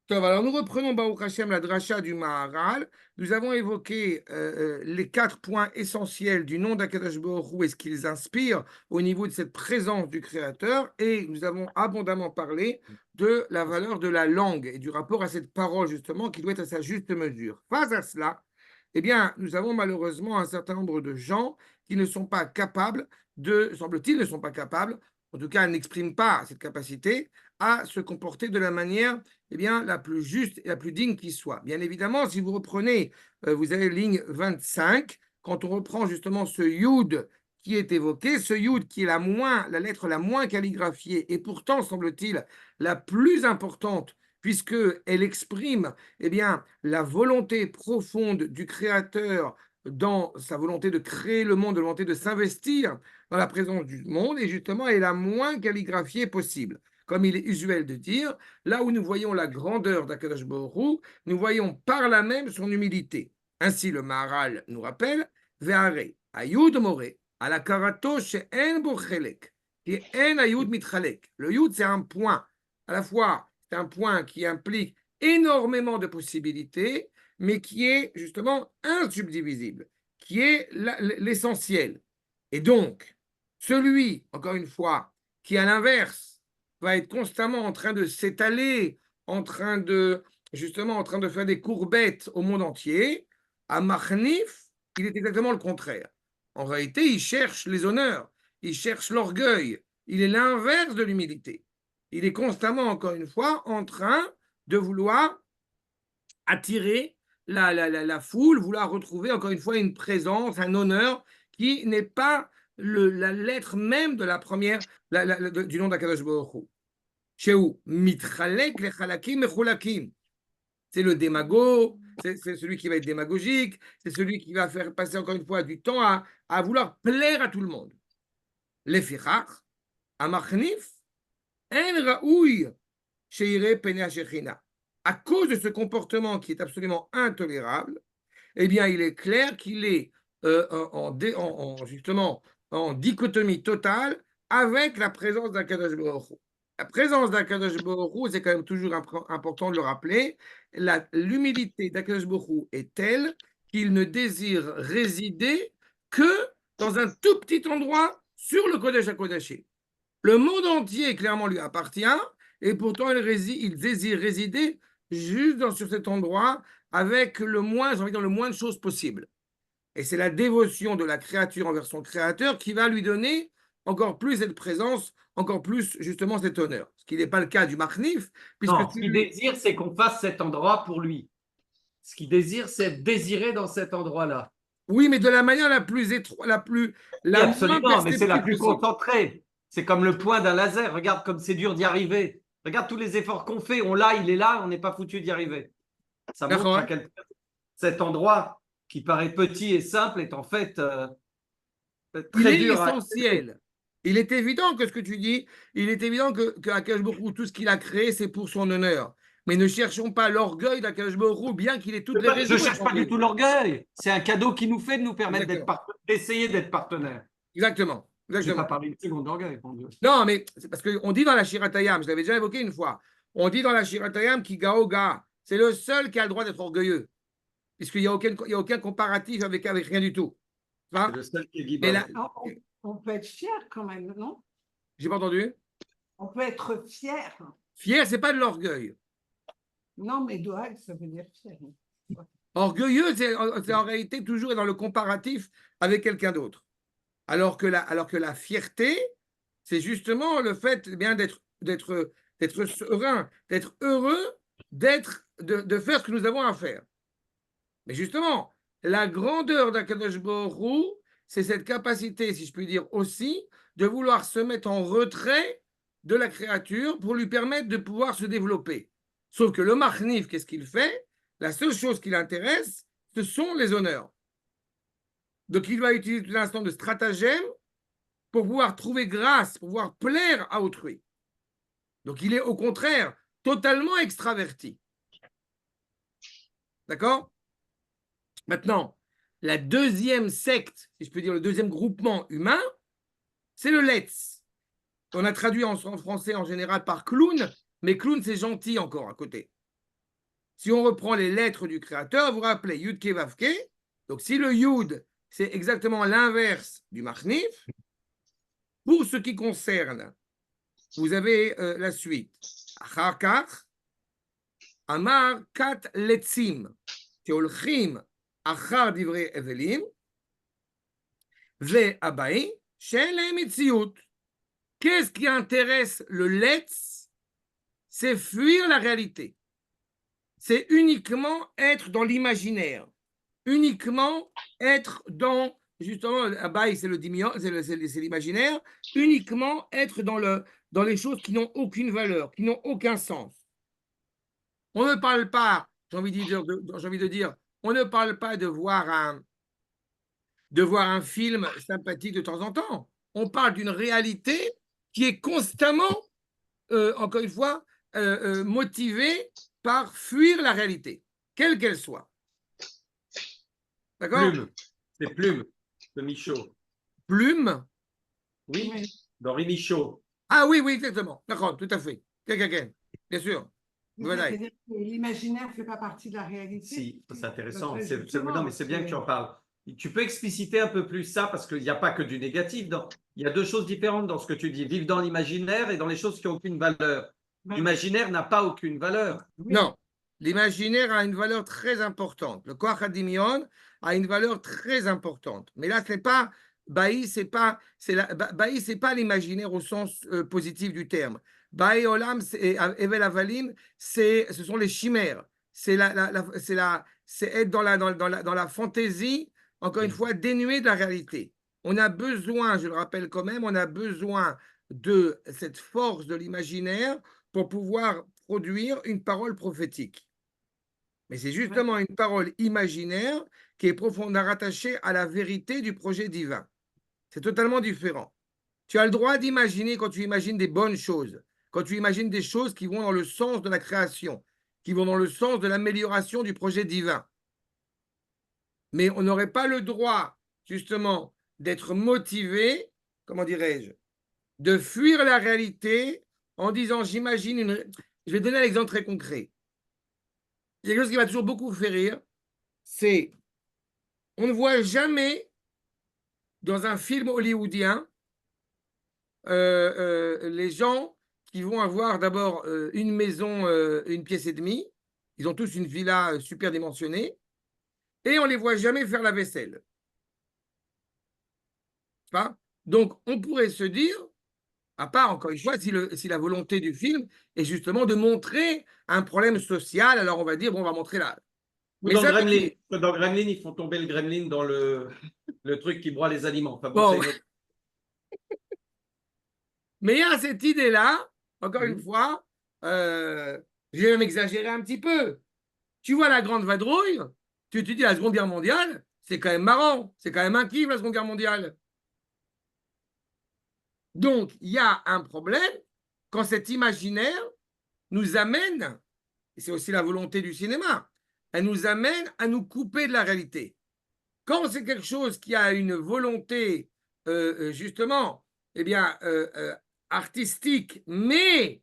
Alors nous reprenons Baruch Hashem la dracha du Maharal. Nous avons évoqué les 4 points essentiels du nom d'Akadosh Baruch Hu et ce qu'ils inspirent au niveau de cette présence du Créateur. Et nous avons abondamment parlé de la valeur de la langue et du rapport à cette parole justement qui doit être à sa juste mesure. Face à cela, eh bien, nous avons malheureusement un certain nombre de gens qui ne sont pas capables semble-t-il, ne sont pas capables, en tout cas n'expriment pas cette capacité à se comporter de la manière la plus juste et la plus digne qui soit. Bien évidemment, si vous reprenez, vous avez ligne 25, quand on reprend justement ce Yud qui est évoqué, ce Yud qui est la lettre la moins calligraphiée et pourtant, semble-t-il, la plus importante, puisqu'elle exprime la volonté profonde du Créateur dans sa volonté de créer le monde, de volonté de s'investir dans la présence du monde, et justement, elle est la moins calligraphiée possible. Comme il est usuel de dire, là où nous voyons la grandeur d'Akadosh Baruch Hu, nous voyons par là même son humilité. Ainsi, le Maharal nous rappelle, Ve'are, Ayud More, ala karato she'en bo chelek, ki en ayud mitchalek. Le Yud, c'est un point, à la fois, c'est un point qui implique énormément de possibilités, mais qui est justement insubdivisible, qui est l'essentiel. Et donc, celui, encore une fois, qui à l'inverse va être constamment en train de s'étaler, justement en train de faire des courbettes au monde entier, à Machnif, il est exactement le contraire. En réalité, il cherche les honneurs, il cherche l'orgueil, il est l'inverse de l'humilité. Il est constamment, encore une fois, en train de vouloir attirer la foule, vouloir retrouver encore une fois une présence, un honneur qui n'est pas la lettre même de la première du nom d'Akadosh Baruch Hu. Shehu mitchalek lechalakim mechulakim. C'est le démago, c'est celui qui va être démagogique, c'est celui qui va faire passer encore une fois du temps à vouloir plaire à tout le monde. Lefichach, amachnif, en raouy, sheire pene shechina. À cause de ce comportement qui est absolument intolérable, eh bien, il est clair qu'il est justement en dichotomie totale avec la présence d'Akadosh Baruch Hu. La présence d'Akadosh Baruch Hu, c'est quand même toujours important de le rappeler, l'humilité d'Akadosh Baruch Hu est telle qu'il ne désire résider que dans un tout petit endroit sur le Kodesh HaKodashim. Le monde entier clairement lui appartient et pourtant il désire résider juste sur cet endroit avec le moins, j'ai envie de dire, le moins de choses possible. Et c'est la dévotion de la créature envers son créateur qui va lui donner encore plus cette présence, encore plus justement cet honneur. Ce qui n'est pas le cas du Machnif, puisque Non, ce qu'il désire, c'est qu'on fasse cet endroit pour lui. Ce qu'il désire, c'est désirer dans cet endroit-là. oui, mais de la manière la plus étroite, Oui, la moins absolument, mais c'est la perceptible plus possible. concentrée. C'est comme le point d'un laser. Regarde comme c'est dur d'y arriver. Regarde tous les efforts qu'on fait. On l'a, il est là, on n'est pas foutu d'y arriver. Ça montre à D'accord. quel point cet endroit qui paraît petit et simple est en fait Il très est dur à accéder. essentiel. Il est évident que ce que tu dis, il est évident que Akash Baruch Hu, tout ce qu'il a créé, c'est pour son honneur. Mais ne cherchons pas l'orgueil d'Akash Baruch Hu, bien qu'il ait toutes les Je raisons cherche d'être pas du tout orgueilleux. l'orgueil. C'est un cadeau qui nous fait de nous permettre Exactement. d'essayer d'être partenaire. Exactement. Je n'ai pas Exactement. parlé une seconde d'orgueil, mon Dieu. Non, mais c'est parce qu'on dit dans la Shiratayam, je l'avais déjà évoqué une fois, on dit dans la Shiratayam qui Gao Ga, c'est le seul qui a le droit d'être orgueilleux, puisqu'il n'y a aucun comparatif avec rien du tout. C'est Enfin, le seul qui est mais guibole. là, On peut être fier quand même, non? j'ai pas entendu. On peut être fier. Fier, c'est pas de l'orgueil. Non, mais Doag, ça veut dire fier. Orgueilleux, c'est en réalité toujours dans le comparatif avec quelqu'un d'autre. Alors que la fierté, c'est justement le fait d'être serein, d'être heureux, de faire ce que nous avons à faire. Mais justement, la grandeur d'Akadosh Baruch Hu, c'est cette capacité, si je puis dire aussi, de vouloir se mettre en retrait de la créature pour lui permettre de pouvoir se développer. Sauf que le Machnif, qu'est-ce qu'il fait? La seule chose qui l'intéresse, ce sont les honneurs. Donc il va utiliser tout l'instant de stratagème pour pouvoir trouver grâce, pour pouvoir plaire à autrui. Donc il est au contraire totalement extraverti. D'accord? Maintenant, la deuxième secte, si je peux dire le deuxième groupement humain, c'est le Letz. On a traduit en français en général par clown, mais clown c'est gentil encore à côté. Si on reprend les lettres du créateur, vous vous rappelez Yud Ke Vav Ke. Donc, si le Yud, c'est exactement l'inverse du Machnif, pour ce qui concerne, vous avez la suite. Achar Kach, Amar Kat Letzim, Teolchim, Achar Divrei Evelim, Ve Abai, Shen Mitziut. Qu'est-ce qui intéresse le Letz? C'est fuir la réalité. C'est uniquement être dans l'imaginaire. Uniquement être dans, justement, Abai, c'est le diminuant, c'est l'imaginaire. Uniquement être dans les choses qui n'ont aucune valeur, qui n'ont aucun sens. On ne parle pas, j'ai envie de dire, on ne parle pas de voir un film sympathique de temps en temps. On parle d'une réalité qui est constamment, encore une fois, motivée par fuir la réalité, quelle qu'elle soit. D'accord? Plume. C'est Plume de Michaud. Plume? Oui, d'Henri Michaud. Ah oui, oui, exactement. D'accord, tout à fait. Bien sûr. C'est-à-dire que l'imaginaire ne fait pas partie de la réalité. Si, c'est intéressant. Justement, Non, mais c'est bien que tu en parles. Tu peux expliciter un peu plus ça parce qu'il n'y a pas que du négatif. Il y a deux choses différentes dans ce que tu dis. Vivre dans l'imaginaire et dans les choses qui n'ont aucune valeur. L'imaginaire n'a pas aucune valeur. Oui. Non, l'imaginaire a une valeur très importante. Le Koach HaDimion a une valeur très importante. Mais là, ce n'est pas Baï, Baï, c'est pas l'imaginaire au sens positif du terme. Baï Olam et Evel Avalim, ce sont les chimères. C'est être dans la fantaisie, encore une fois, dénuée de la réalité. On a besoin, je le rappelle quand même, on a besoin de cette force de l'imaginaire pour pouvoir produire une parole prophétique. Mais c'est justement une parole imaginaire qui est profondément rattachée à la vérité du projet divin. C'est totalement différent. Tu as le droit d'imaginer quand tu imagines des bonnes choses, quand tu imagines des choses qui vont dans le sens de la création, qui vont dans le sens de l'amélioration du projet divin. Mais on n'aurait pas le droit, justement, d'être motivé, comment dirais-je, de fuir la réalité en disant j'imagine une. Je vais donner un exemple très concret. Il y a quelque chose qui m'a toujours beaucoup fait rire, c'est on ne voit jamais dans un film hollywoodien les gens qui vont avoir d'abord une maison, une pièce et demie, ils ont tous une villa super dimensionnée, et on ne les voit jamais faire la vaisselle. Pas? Donc on pourrait se dire, à part, encore une fois, si la volonté du film est justement de montrer un problème social, alors on va dire, bon, on va montrer là. Mais dans Gremlin, ils font tomber le Gremlin dans le truc qui broie les aliments. Enfin, bon, bon. Mais il y a cette idée-là, encore une fois, j'ai même exagéré un petit peu. Tu vois la grande vadrouille, tu te dis la Seconde Guerre mondiale, c'est quand même marrant, c'est quand même un kiff la Seconde Guerre mondiale. Donc, il y a un problème quand cet imaginaire nous amène, et c'est aussi la volonté du cinéma, elle nous amène à nous couper de la réalité. Quand c'est quelque chose qui a une volonté, justement, eh bien, artistique, mais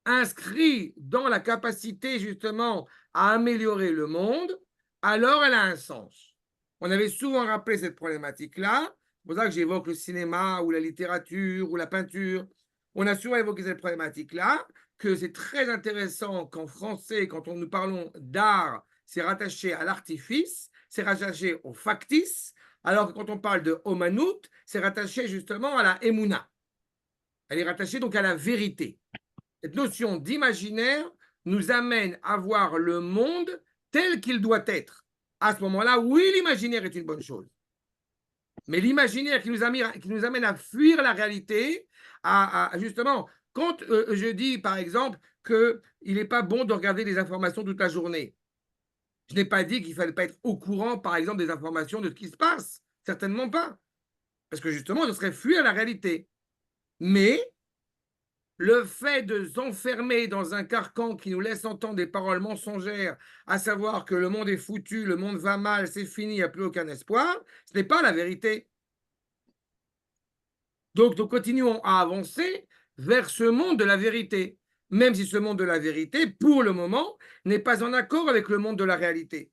inscrit dans la capacité, justement, à améliorer le monde, alors elle a un sens. On avait souvent rappelé cette problématique-là. C'est pour ça que j'évoque le cinéma ou la littérature ou la peinture. On a souvent évoqué cette problématique-là, que c'est très intéressant qu'en français, quand nous parlons d'art, c'est rattaché à l'artifice, c'est rattaché au factice, alors que quand on parle de Omanout, c'est rattaché justement à la Emouna. Elle est rattachée donc à la vérité. Cette notion d'imaginaire nous amène à voir le monde tel qu'il doit être. À ce moment-là, oui, l'imaginaire est une bonne chose. Mais l'imaginaire qui nous amène à fuir la réalité, justement, quand je dis, par exemple, qu'il n'est pas bon de regarder les informations toute la journée, je n'ai pas dit qu'il ne fallait pas être au courant, par exemple, des informations de ce qui se passe. Certainement pas. Parce que justement, ce serait fuir la réalité. Mais le fait de s'enfermer dans un carcan qui nous laisse entendre des paroles mensongères, à savoir que le monde est foutu, le monde va mal, c'est fini, il n'y a plus aucun espoir, ce n'est pas la vérité. Donc, nous continuons à avancer vers ce monde de la vérité. même si ce monde de la vérité, pour le moment, n'est pas en accord avec le monde de la réalité.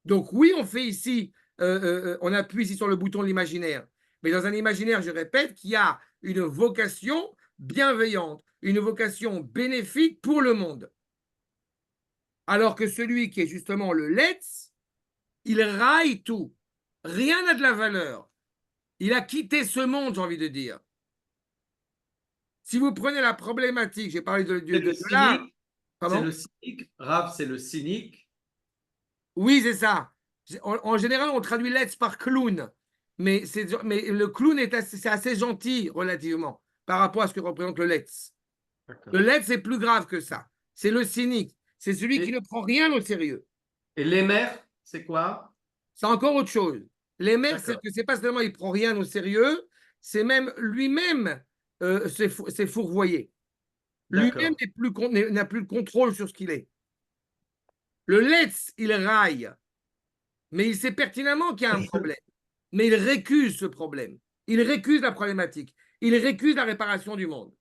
Donc oui, on fait ici, on appuie ici sur le bouton de l'imaginaire. Mais dans un imaginaire, je répète, qui a une vocation bienveillante, une vocation bénéfique pour le monde. Alors que celui qui est justement le Letz, il raille tout. Rien n'a de la valeur. Il a quitté ce monde, j'ai envie de dire. Si vous prenez la problématique, j'ai parlé de l'art. C'est le cynique. Rav, c'est le cynique. Oui, c'est ça. En général, on traduit Let's par clown. Mais le clown c'est assez gentil relativement par rapport à ce que représente le Let's. Le Let's est plus grave que ça. C'est le cynique. C'est celui qui ne prend rien au sérieux. Et l'émer, c'est quoi? C'est encore autre chose. L'émer, c'est que c'est pas seulement il prend rien au sérieux, c'est même lui-même s'est fourvoyé. Lui-même n'a plus le contrôle sur ce qu'il est. Le Let's, il raille, mais il sait pertinemment qu'il y a un problème. Mais il récuse ce problème. Il récuse la problématique. Il récuse la réparation du monde.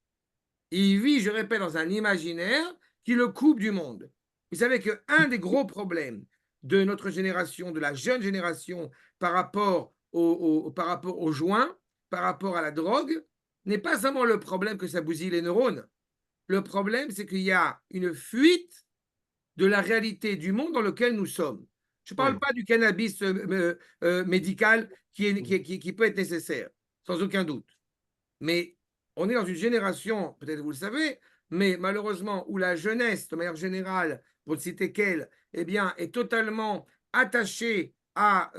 Il vit, je répète, dans un imaginaire qui le coupe du monde. Vous savez qu'un des gros problèmes de notre génération, de la jeune génération, par rapport aux joints, par rapport à la drogue, n'est pas seulement le problème que ça bousille les neurones. Le problème, c'est qu'il y a une fuite de la réalité du monde dans lequel nous sommes. Je ne parle pas du cannabis médical qui peut être nécessaire, sans aucun doute. Mais on est dans une génération, peut-être vous le savez, mais malheureusement, où la jeunesse, de manière générale, pour ne citer qu'elle, eh bien, est totalement attachée à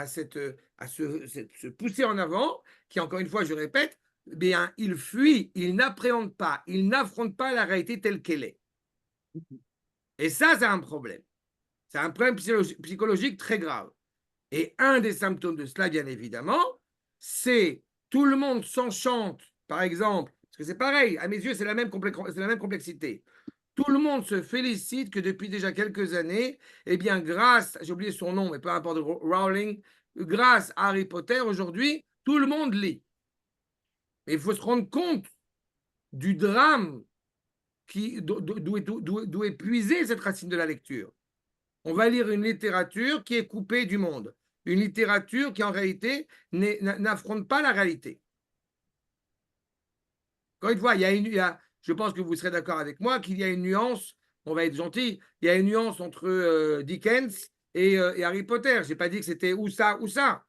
se pousser en avant, qui, encore une fois, je répète, eh bien, il fuit, il n'appréhende pas, il n'affronte pas la réalité telle qu'elle est. Et ça, c'est un problème. C'est un problème psychologique très grave. Et un des symptômes de cela, bien évidemment, c'est tout le monde s'enchante, par exemple, parce que c'est pareil, à mes yeux, c'est la même complexité. Tout le monde se félicite que depuis déjà quelques années, eh bien, grâce, j'ai oublié son nom, mais peu importe, Rowling, grâce à Harry Potter, aujourd'hui, tout le monde lit. Mais il faut se rendre compte du drame d'où est puisée cette racine de la lecture. On va lire une littérature qui est coupée du monde. Une littérature qui, en réalité, n'affronte pas la réalité. Encore une fois, je pense que vous serez d'accord avec moi qu'il y a une nuance, on va être gentil, il y a une nuance entre Dickens et Harry Potter. Je n'ai pas dit que c'était ou ça ou ça.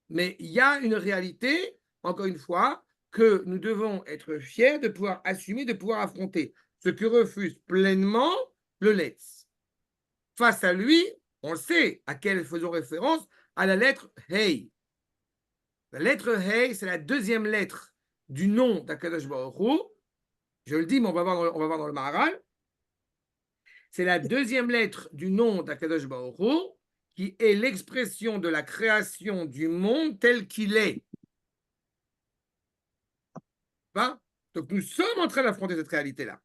Mais il y a une réalité, encore une fois, que nous devons être fiers de pouvoir assumer, de pouvoir affronter. Ce que refuse pleinement le Letz. Face à lui, on sait à quelle faisons référence, à la lettre Hey. La lettre Hey, c'est la deuxième lettre du nom d'Akadosh Baruch Hu. Je le dis, mais on va voir dans le Maharal. C'est la deuxième lettre du nom d'Akadosh Baruch Hu, qui est l'expression de la création du monde tel qu'il est. Donc nous sommes en train d'affronter cette réalité-là.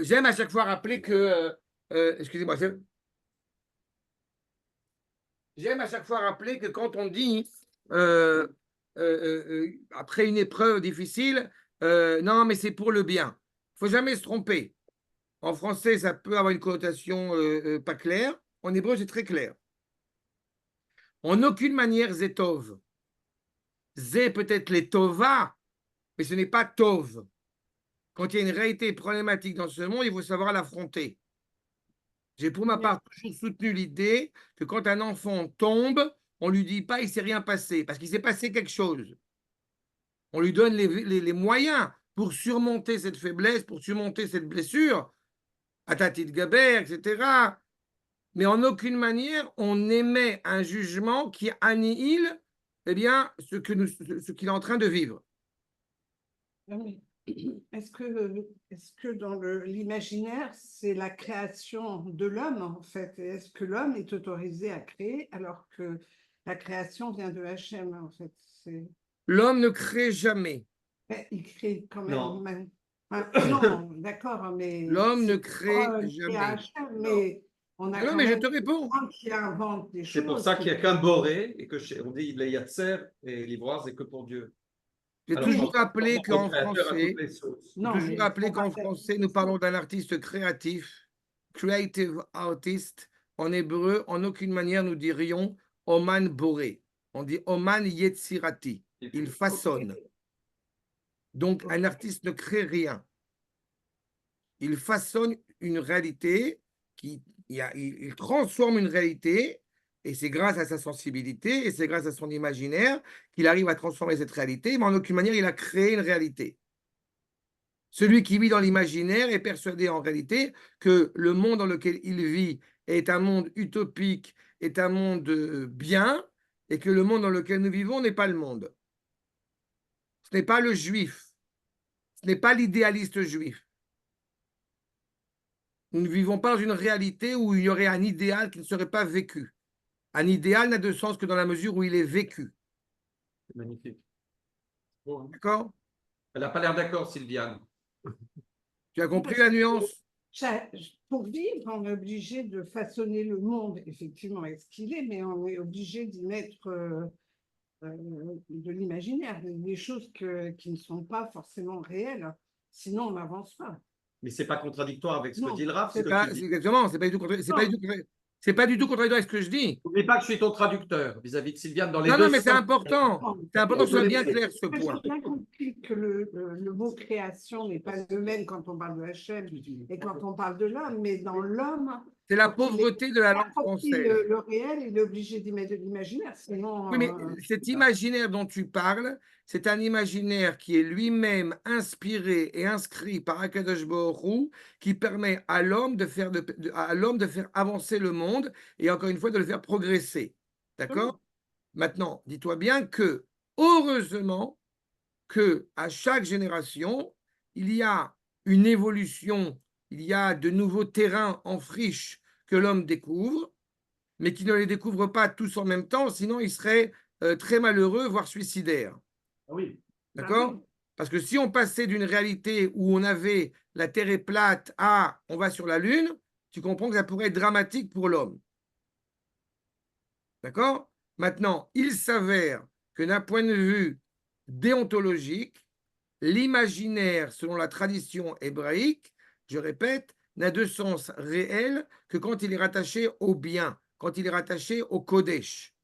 J'aime à chaque fois rappeler que... excusez-moi. J'aime à chaque fois rappeler que quand on dit, après une épreuve difficile, non, mais c'est pour le bien. Il ne faut jamais se tromper. En français, ça peut avoir une connotation pas claire. En hébreu, c'est très clair. En aucune manière, Zetov. Zé peut-être les Tova, mais ce n'est pas Tov. Quand il y a une réalité problématique dans ce monde, il faut savoir l'affronter. J'ai pour ma part toujours soutenu l'idée que quand un enfant tombe, on ne lui dit pas il ne s'est rien passé, parce qu'il s'est passé quelque chose. On lui donne les moyens pour surmonter cette faiblesse, pour surmonter cette blessure, Atatit Gaber, etc. Mais en aucune manière, on émet un jugement qui annihile ce qu'il est en train de vivre. Est-ce que dans l'imaginaire, c'est la création de l'homme, en fait? Est-ce que l'homme est autorisé à créer alors que la création vient de Hachem, en fait? L'homme ne crée jamais. Mais il crée quand même. Non. Non, d'accord, mais... L'homme ne crée jamais. Hachem, mais on a non, mais je te réponds. Qui invente des choses. C'est pour ça qu'il n'y a qu'un boré et que on dit les yatser et l'ivoire, c'est que pour Dieu. J'ai Alors, toujours rappelé le qu'en créateur a français, toutes les sauces. j'ai Non, toujours mais rappelé on va qu'en faire- français, nous parlons d'un artiste créatif, creative artist. En hébreu, en aucune manière, nous dirions Oman Boré. On dit Oman Yetzirati. Il façonne. Donc, un artiste ne crée rien. Il façonne une réalité, il transforme une réalité, et c'est grâce à sa sensibilité, et c'est grâce à son imaginaire qu'il arrive à transformer cette réalité, mais en aucune manière, il a créé une réalité. Celui qui vit dans l'imaginaire est persuadé en réalité que le monde dans lequel il vit est un monde utopique, est un monde bien, et que le monde dans lequel nous vivons n'est pas le monde. Ce n'est pas le juif, ce n'est pas l'idéaliste juif. Nous ne vivons pas dans une réalité où il y aurait un idéal qui ne serait pas vécu. Un idéal n'a de sens que dans la mesure où il est vécu. C'est magnifique. Bon, hein. D'accord? Elle n'a pas l'air d'accord, Sylviane. Tu as compris la nuance? Pour vivre, on est obligé de façonner le monde, effectivement, est ce qu'il est, mais on est obligé d'y mettre de l'imaginaire, des choses qui ne sont pas forcément réelles. Sinon, on n'avance pas. Mais ce n'est pas contradictoire avec ce que Non, dit le Rav, ce C'est que pas, tu dis. exactement, c'est pas du tout, c'est pas du tout contradictoire avec ce que je dis. N'oublie pas que je suis ton traducteur vis-à-vis de Sylviane dans les Non, deux non, mais c'est sens. important. C'est important que ce soit bien clair ce J'ai point. bien compris que le mot création n'est pas le même quand on parle de Hachem et quand on parle de l'homme, mais dans l'homme, C'est la quand il pauvreté de la langue approprie française. le réel, il est obligé d'y mettre de l'imaginaire, sinon. Oui, mais cet imaginaire dà tu parles, c'est un imaginaire qui est lui-même inspiré et inscrit par Akadosh Baruch Hu, qui permet à l'homme de faire, à l'homme de faire avancer le monde et encore une fois de le faire progresser. D'accord? Maintenant, dis-toi bien que, heureusement, que à chaque génération, il y a une évolution, il y a de nouveaux terrains en friche que l'homme découvre, mais qui ne les découvre pas tous en même temps, sinon il serait très malheureux, voire suicidaire. Ah oui. D'accord? Parce que si on passait d'une réalité où on avait la Terre est plate à on va sur la Lune, tu comprends que ça pourrait être dramatique pour l'homme. D'accord? Maintenant, il s'avère que d'un point de vue déontologique, l'imaginaire, selon la tradition hébraïque, je répète, n'a de sens réel que quand il est rattaché au bien, quand il est rattaché au Kodesh.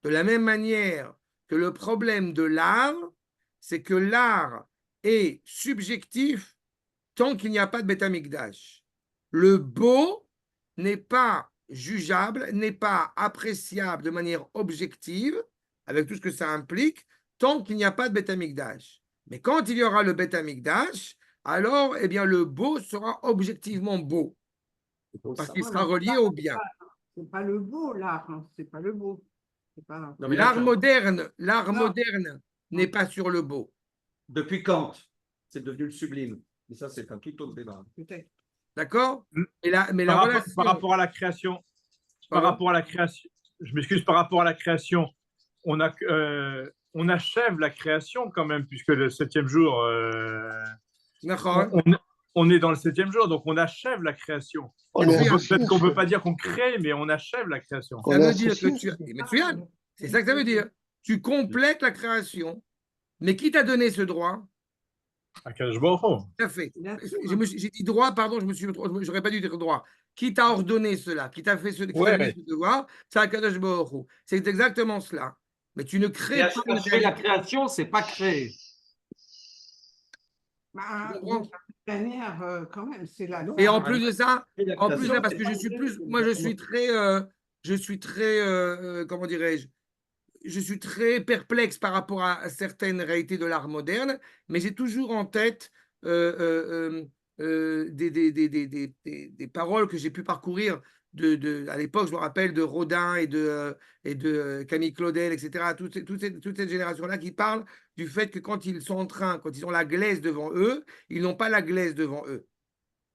De la même manière que le problème de l'art, c'est que l'art est subjectif tant qu'il n'y a pas de Beth Amikdash. Le beau n'est pas jugeable, n'est pas appréciable de manière objective, avec tout ce que ça implique, tant qu'il n'y a pas de Beth Amikdash. Mais quand il y aura le Beth Amikdash, alors eh bien, le beau sera objectivement beau, parce qu'il sera relié au bien. C'est pas le beau, l'art, hein. C'est pas le beau. Pas... Non, mais là, L'art moderne n'est pas sur le beau. depuis Kant, c'est devenu le sublime. Mais ça, c'est un tout autre débat. Peut-être. D'accord? Mais Par rapport à la création, je m'excuse, par rapport à la création, on achève la création quand même, puisque le 7e jour, on est dans le 7e jour, donc on achève la création. Peut-être qu'on ne peut pas dire qu'on crée, mais on achève la création. Ça veut dire que c'est ça que ça veut dire. Tu complètes la création, mais qui t'a donné ce droit? Akadosh Baruch Hu. Tout à fait. J'ai dit droit, pardon, j'aurais pas dû dire droit. Qui t'a ordonné cela? Qui t'a fait ce devoir? C'est Akadosh Baruch Hu. C'est exactement cela. Mais tu ne crées pas une réalité. La création, c'est pas créer. D'une manière, quand même, c'est là. Et en plus de ça, parce que je suis très, comment dirais-je, je suis très perplexe par rapport à certaines réalités de l'art moderne, mais j'ai toujours en tête des paroles que j'ai pu parcourir à l'époque, je me rappelle de Rodin et de Camille Claudel, etc., toute cette génération-là qui parle du fait que quand ils ont la glaise devant eux, ils n'ont pas la glaise devant eux.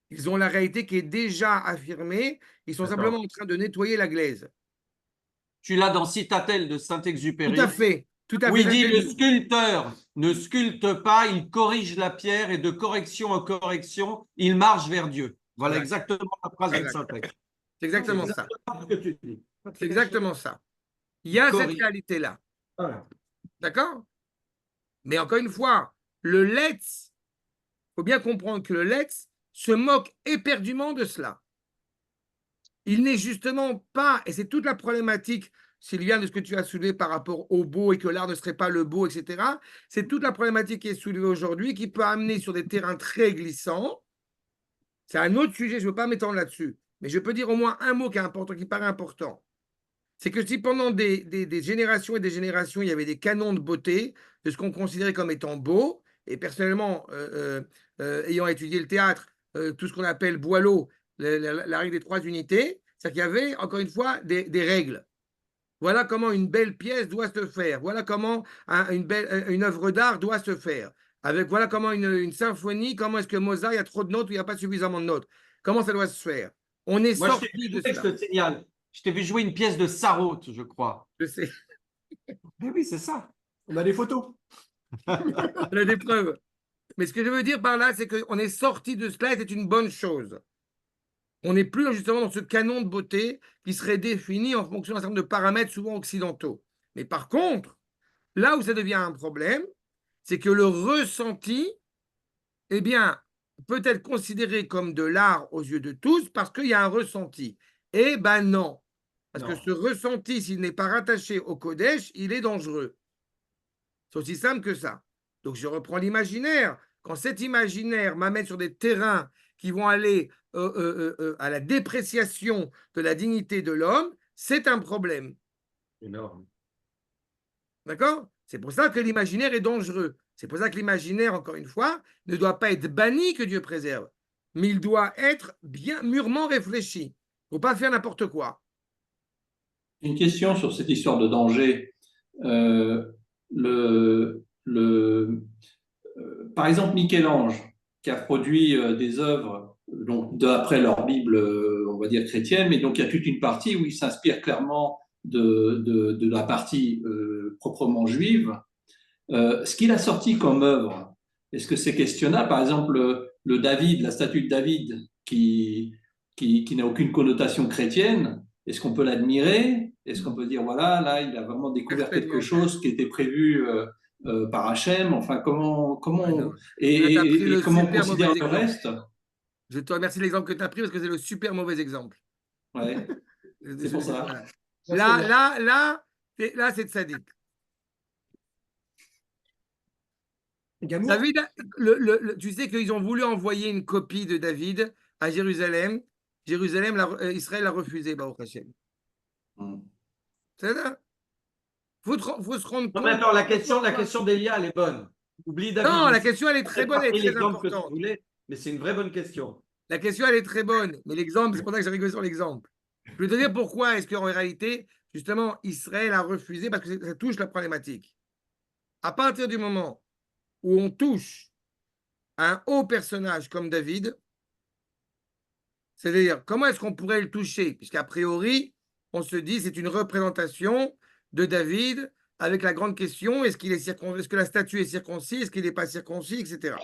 Ils ont la réalité qui est déjà affirmée, ils sont simplement en train de nettoyer la glaise. Tu l'as dans Citadelle de Saint-Exupéry. Tout à fait. Où il dit le sculpteur ne sculpte pas, il corrige la pierre et de correction en correction, il marche vers Dieu. Voilà exactement la phrase de Saint-Exupéry. C'est exactement ça. C'est exactement ça. Il y a cette réalité-là. D'accord? Mais encore une fois, le Letz, il faut bien comprendre que le Letz se moque éperdument de cela. Il n'est justement pas, et c'est toute la problématique, Sylviane, de ce que tu as soulevé par rapport au beau et que l'art ne serait pas le beau, etc. C'est toute la problématique qui est soulevée aujourd'hui, qui peut amener sur des terrains très glissants. C'est un autre sujet, je ne veux pas m'étendre là-dessus, mais je peux dire au moins un mot qui est important, qui paraît important. C'est que si pendant des générations et des générations, il y avait des canons de beauté, de ce qu'on considérait comme étant beau, et personnellement, ayant étudié le théâtre, tout ce qu'on appelle Boileau, la règle des trois unités, c'est-à-dire qu'il y avait, encore une fois, des règles. Voilà comment une belle pièce doit se faire. Voilà comment une œuvre d'art doit se faire. Voilà comment une symphonie, comment est-ce que Mozart, il y a trop de notes ou il n'y a pas suffisamment de notes. Comment ça doit se faire. On est Moi, je t'ai sorti vu de jouer, je cela. te signale. Je t'ai vu jouer une pièce de Sarraute, je crois. Je sais, Mais oui, c'est ça. On a des photos. on a des preuves. Mais ce que je veux dire par là, c'est qu'on est sorti de cela et c'est une bonne chose. On n'est plus justement dans ce canon de beauté qui serait défini en fonction d'un certain nombre de paramètres souvent occidentaux. Mais par contre, là où ça devient un problème, c'est que le ressenti, eh bien, peut être considéré comme de l'art aux yeux de tous parce qu'il y a un ressenti. Eh ben non. Parce que Non. ce ressenti, s'il n'est pas rattaché au Kodesh, il est dangereux. C'est aussi simple que ça. Donc je reprends l'imaginaire. Quand cet imaginaire m'amène sur des terrains qui vont aller à la dépréciation de la dignité de l'homme, c'est un problème. Énorme. D'accord? C'est pour ça que l'imaginaire est dangereux. C'est pour ça que l'imaginaire, encore une fois, ne doit pas être banni, que Dieu préserve, mais il doit être bien mûrement réfléchi. Il ne faut pas faire n'importe quoi. Une question sur cette histoire de danger. Par exemple, Michel-Ange, qui a produit des œuvres donc d'après leur Bible, on va dire chrétienne, mais donc il y a toute une partie où il s'inspire clairement de la partie proprement juive. Ce qu'il a sorti comme œuvre, est-ce que c'est questionnable? Par exemple, le David, la statue de David, qui n'a aucune connotation chrétienne, est-ce qu'on peut l'admirer? Est-ce qu'on peut dire, voilà, là, il a vraiment découvert quelque chose qui était prévu par Hachem? Enfin, comment et comment on considère le reste? Je te remercie de l'exemple que tu as pris parce que c'est le super mauvais exemple. Ouais, c'est pour ça. Là, c'est sadique. David, tu sais qu'ils ont voulu envoyer une copie de David à Jérusalem. Israël a refusé, Baruch Hashem. C'est ça. Faut se rendre Non, compte. mais attends, la question d'Elia, elle est bonne. Oublie David. Non, la question, elle est très bonne, elle est très l'exemple que tu importante. voulais, mais c'est une vraie bonne question. La question, elle est très bonne, mais l'exemple, c'est pour ça que j'ai rigolé sur l'exemple. Je vais te dire pourquoi est-ce qu'en réalité, justement, Israël a refusé, parce que ça touche la problématique. À partir du moment où on touche un haut personnage comme David, c'est-à-dire, comment est-ce qu'on pourrait le toucher? Puisqu'a priori, on se dit c'est une représentation de David avec la grande question, est-ce que la statue est circoncis, est-ce qu'il n'est pas circoncis, etc.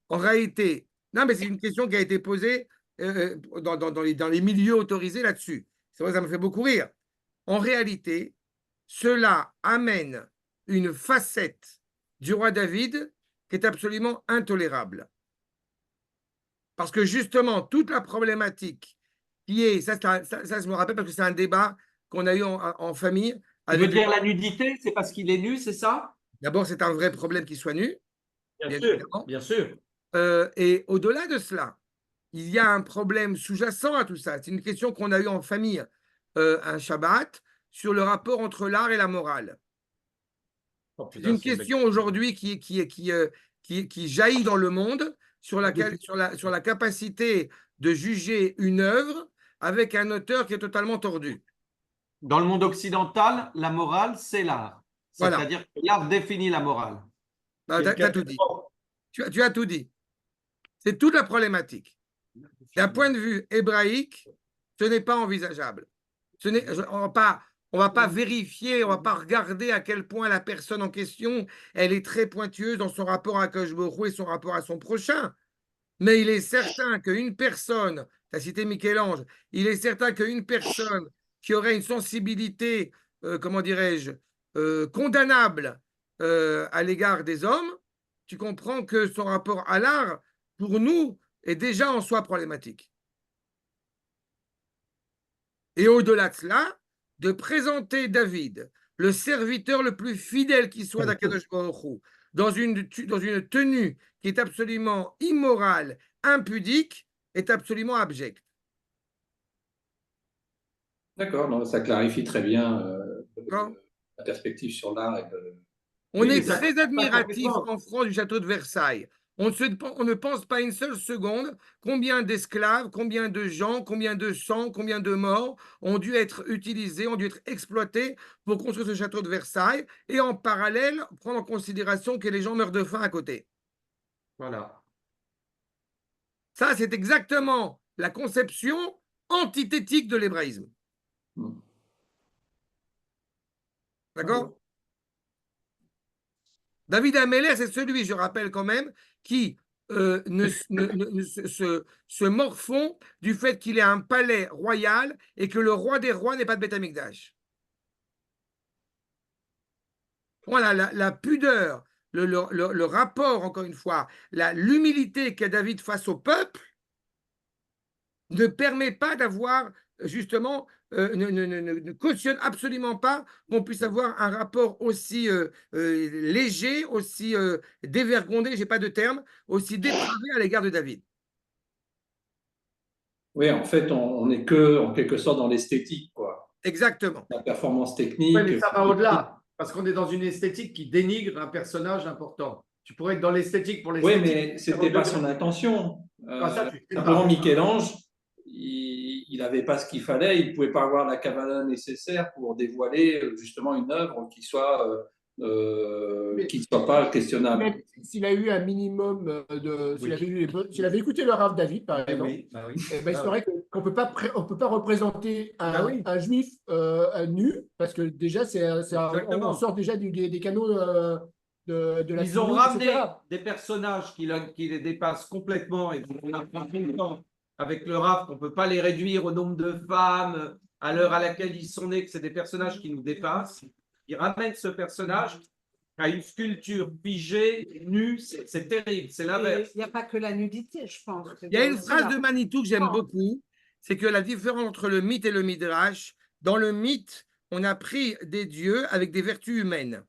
En réalité, non, mais c'est une question qui a été posée dans les milieux autorisés là-dessus. C'est vrai, ça me fait beaucoup rire. En réalité, cela amène une facette du roi David qui est absolument intolérable. Parce que justement, toute la problématique qui est, ça je me rappelle parce que c'est un débat qu'on a eu en famille. Tu veux dire la nudité, c'est parce qu'il est nu, c'est ça? D'abord, c'est un vrai problème qu'il soit nu. Bien sûr, bien sûr. Et au-delà de cela, il y a un problème sous-jacent à tout ça. C'est une question qu'on a eue en famille un Shabbat sur le rapport entre l'art et la morale. C'est une question aujourd'hui qui jaillit dans le monde sur la capacité de juger une œuvre avec un auteur qui est totalement tordu. Dans le monde occidental, la morale, c'est l'art. Voilà. C'est-à-dire que l'art définit la morale. Tu as tout dit. Tu as tout dit. C'est toute la problématique. D'un point de vue hébraïque, ce n'est pas envisageable. On ne va pas vérifier, on ne va pas regarder à quel point la personne en question, elle est très pointueuse dans son rapport à Akadosh Baruch Hu et son rapport à son prochain. Mais il est certain qu'une personne, tu as cité Michel-Ange, il est certain qu'une personne qui aurait une sensibilité, comment dirais-je, condamnable à l'égard des hommes, tu comprends que son rapport à l'art, pour nous, est déjà en soi problématique. Et au-delà de cela, de présenter David, le serviteur le plus fidèle qui soit d'Akadosh Baruch Hu, dans une tenue qui est absolument immorale, impudique, est absolument abject. D'accord, donc ça clarifie très bien D'accord. la perspective sur l'art. On Oui, est mais ça- très ça admiratif complètement. en France du château de Versailles. On ne pense pas une seule seconde combien d'esclaves, combien de gens, combien de sang, combien de morts ont dû être utilisés, ont dû être exploités pour construire ce château de Versailles et en parallèle prendre en considération que les gens meurent de faim à côté. Voilà. Ça, c'est exactement la conception antithétique de l'hébraïsme. D'accord? David Améler, c'est celui, je rappelle quand même, qui se morfond du fait qu'il ait un palais royal et que le roi des rois n'est pas de Beth Amikdash. Voilà, la pudeur, le rapport, encore une fois, l'humilité qu'a David face au peuple ne permet pas d'avoir, justement, ne cautionne absolument pas qu'on puisse avoir un rapport aussi léger, aussi dévergondé, j'ai pas de terme, aussi dépravé à l'égard de David. Oui, en fait, on n'est que, en quelque sorte, dans l'esthétique, quoi. Exactement. La performance Oui, technique. mais ça va au-delà, parce qu'on est dans une esthétique qui dénigre un personnage important. Tu pourrais être dans l'esthétique pour Oui, l'esthétique. mais ce n'était pas son intention. Ça, tu sais Simplement, pas. Michel-Ange, il n'avait pas ce qu'il fallait, il ne pouvait pas avoir la cavale nécessaire pour dévoiler justement une œuvre qui soit pas questionnable. Même s'il a eu un minimum de. Oui. S'il avait écouté le Rav David, par exemple, Oui, bah oui. eh ben, il serait qu'on ne peut pas représenter Ah oui. un juif nu, parce que déjà, on sort déjà des canaux de la Ils ont Syrie, ramené etc. des personnages qui les dépassent complètement et dont on apprend tout le temps avec le RAF qu'on ne peut pas les réduire au nombre de femmes à l'heure à laquelle ils sont nés, que c'est des personnages qui nous dépassent. Ils ramènent ce personnage à une sculpture figée, nue, c'est terrible, c'est l'inverse. Il n'y a pas que la nudité, je pense. Il y a une phrase de Manitou que j'aime beaucoup, c'est que la différence entre le mythe et le midrash, dans le mythe, on a pris des dieux avec des vertus humaines.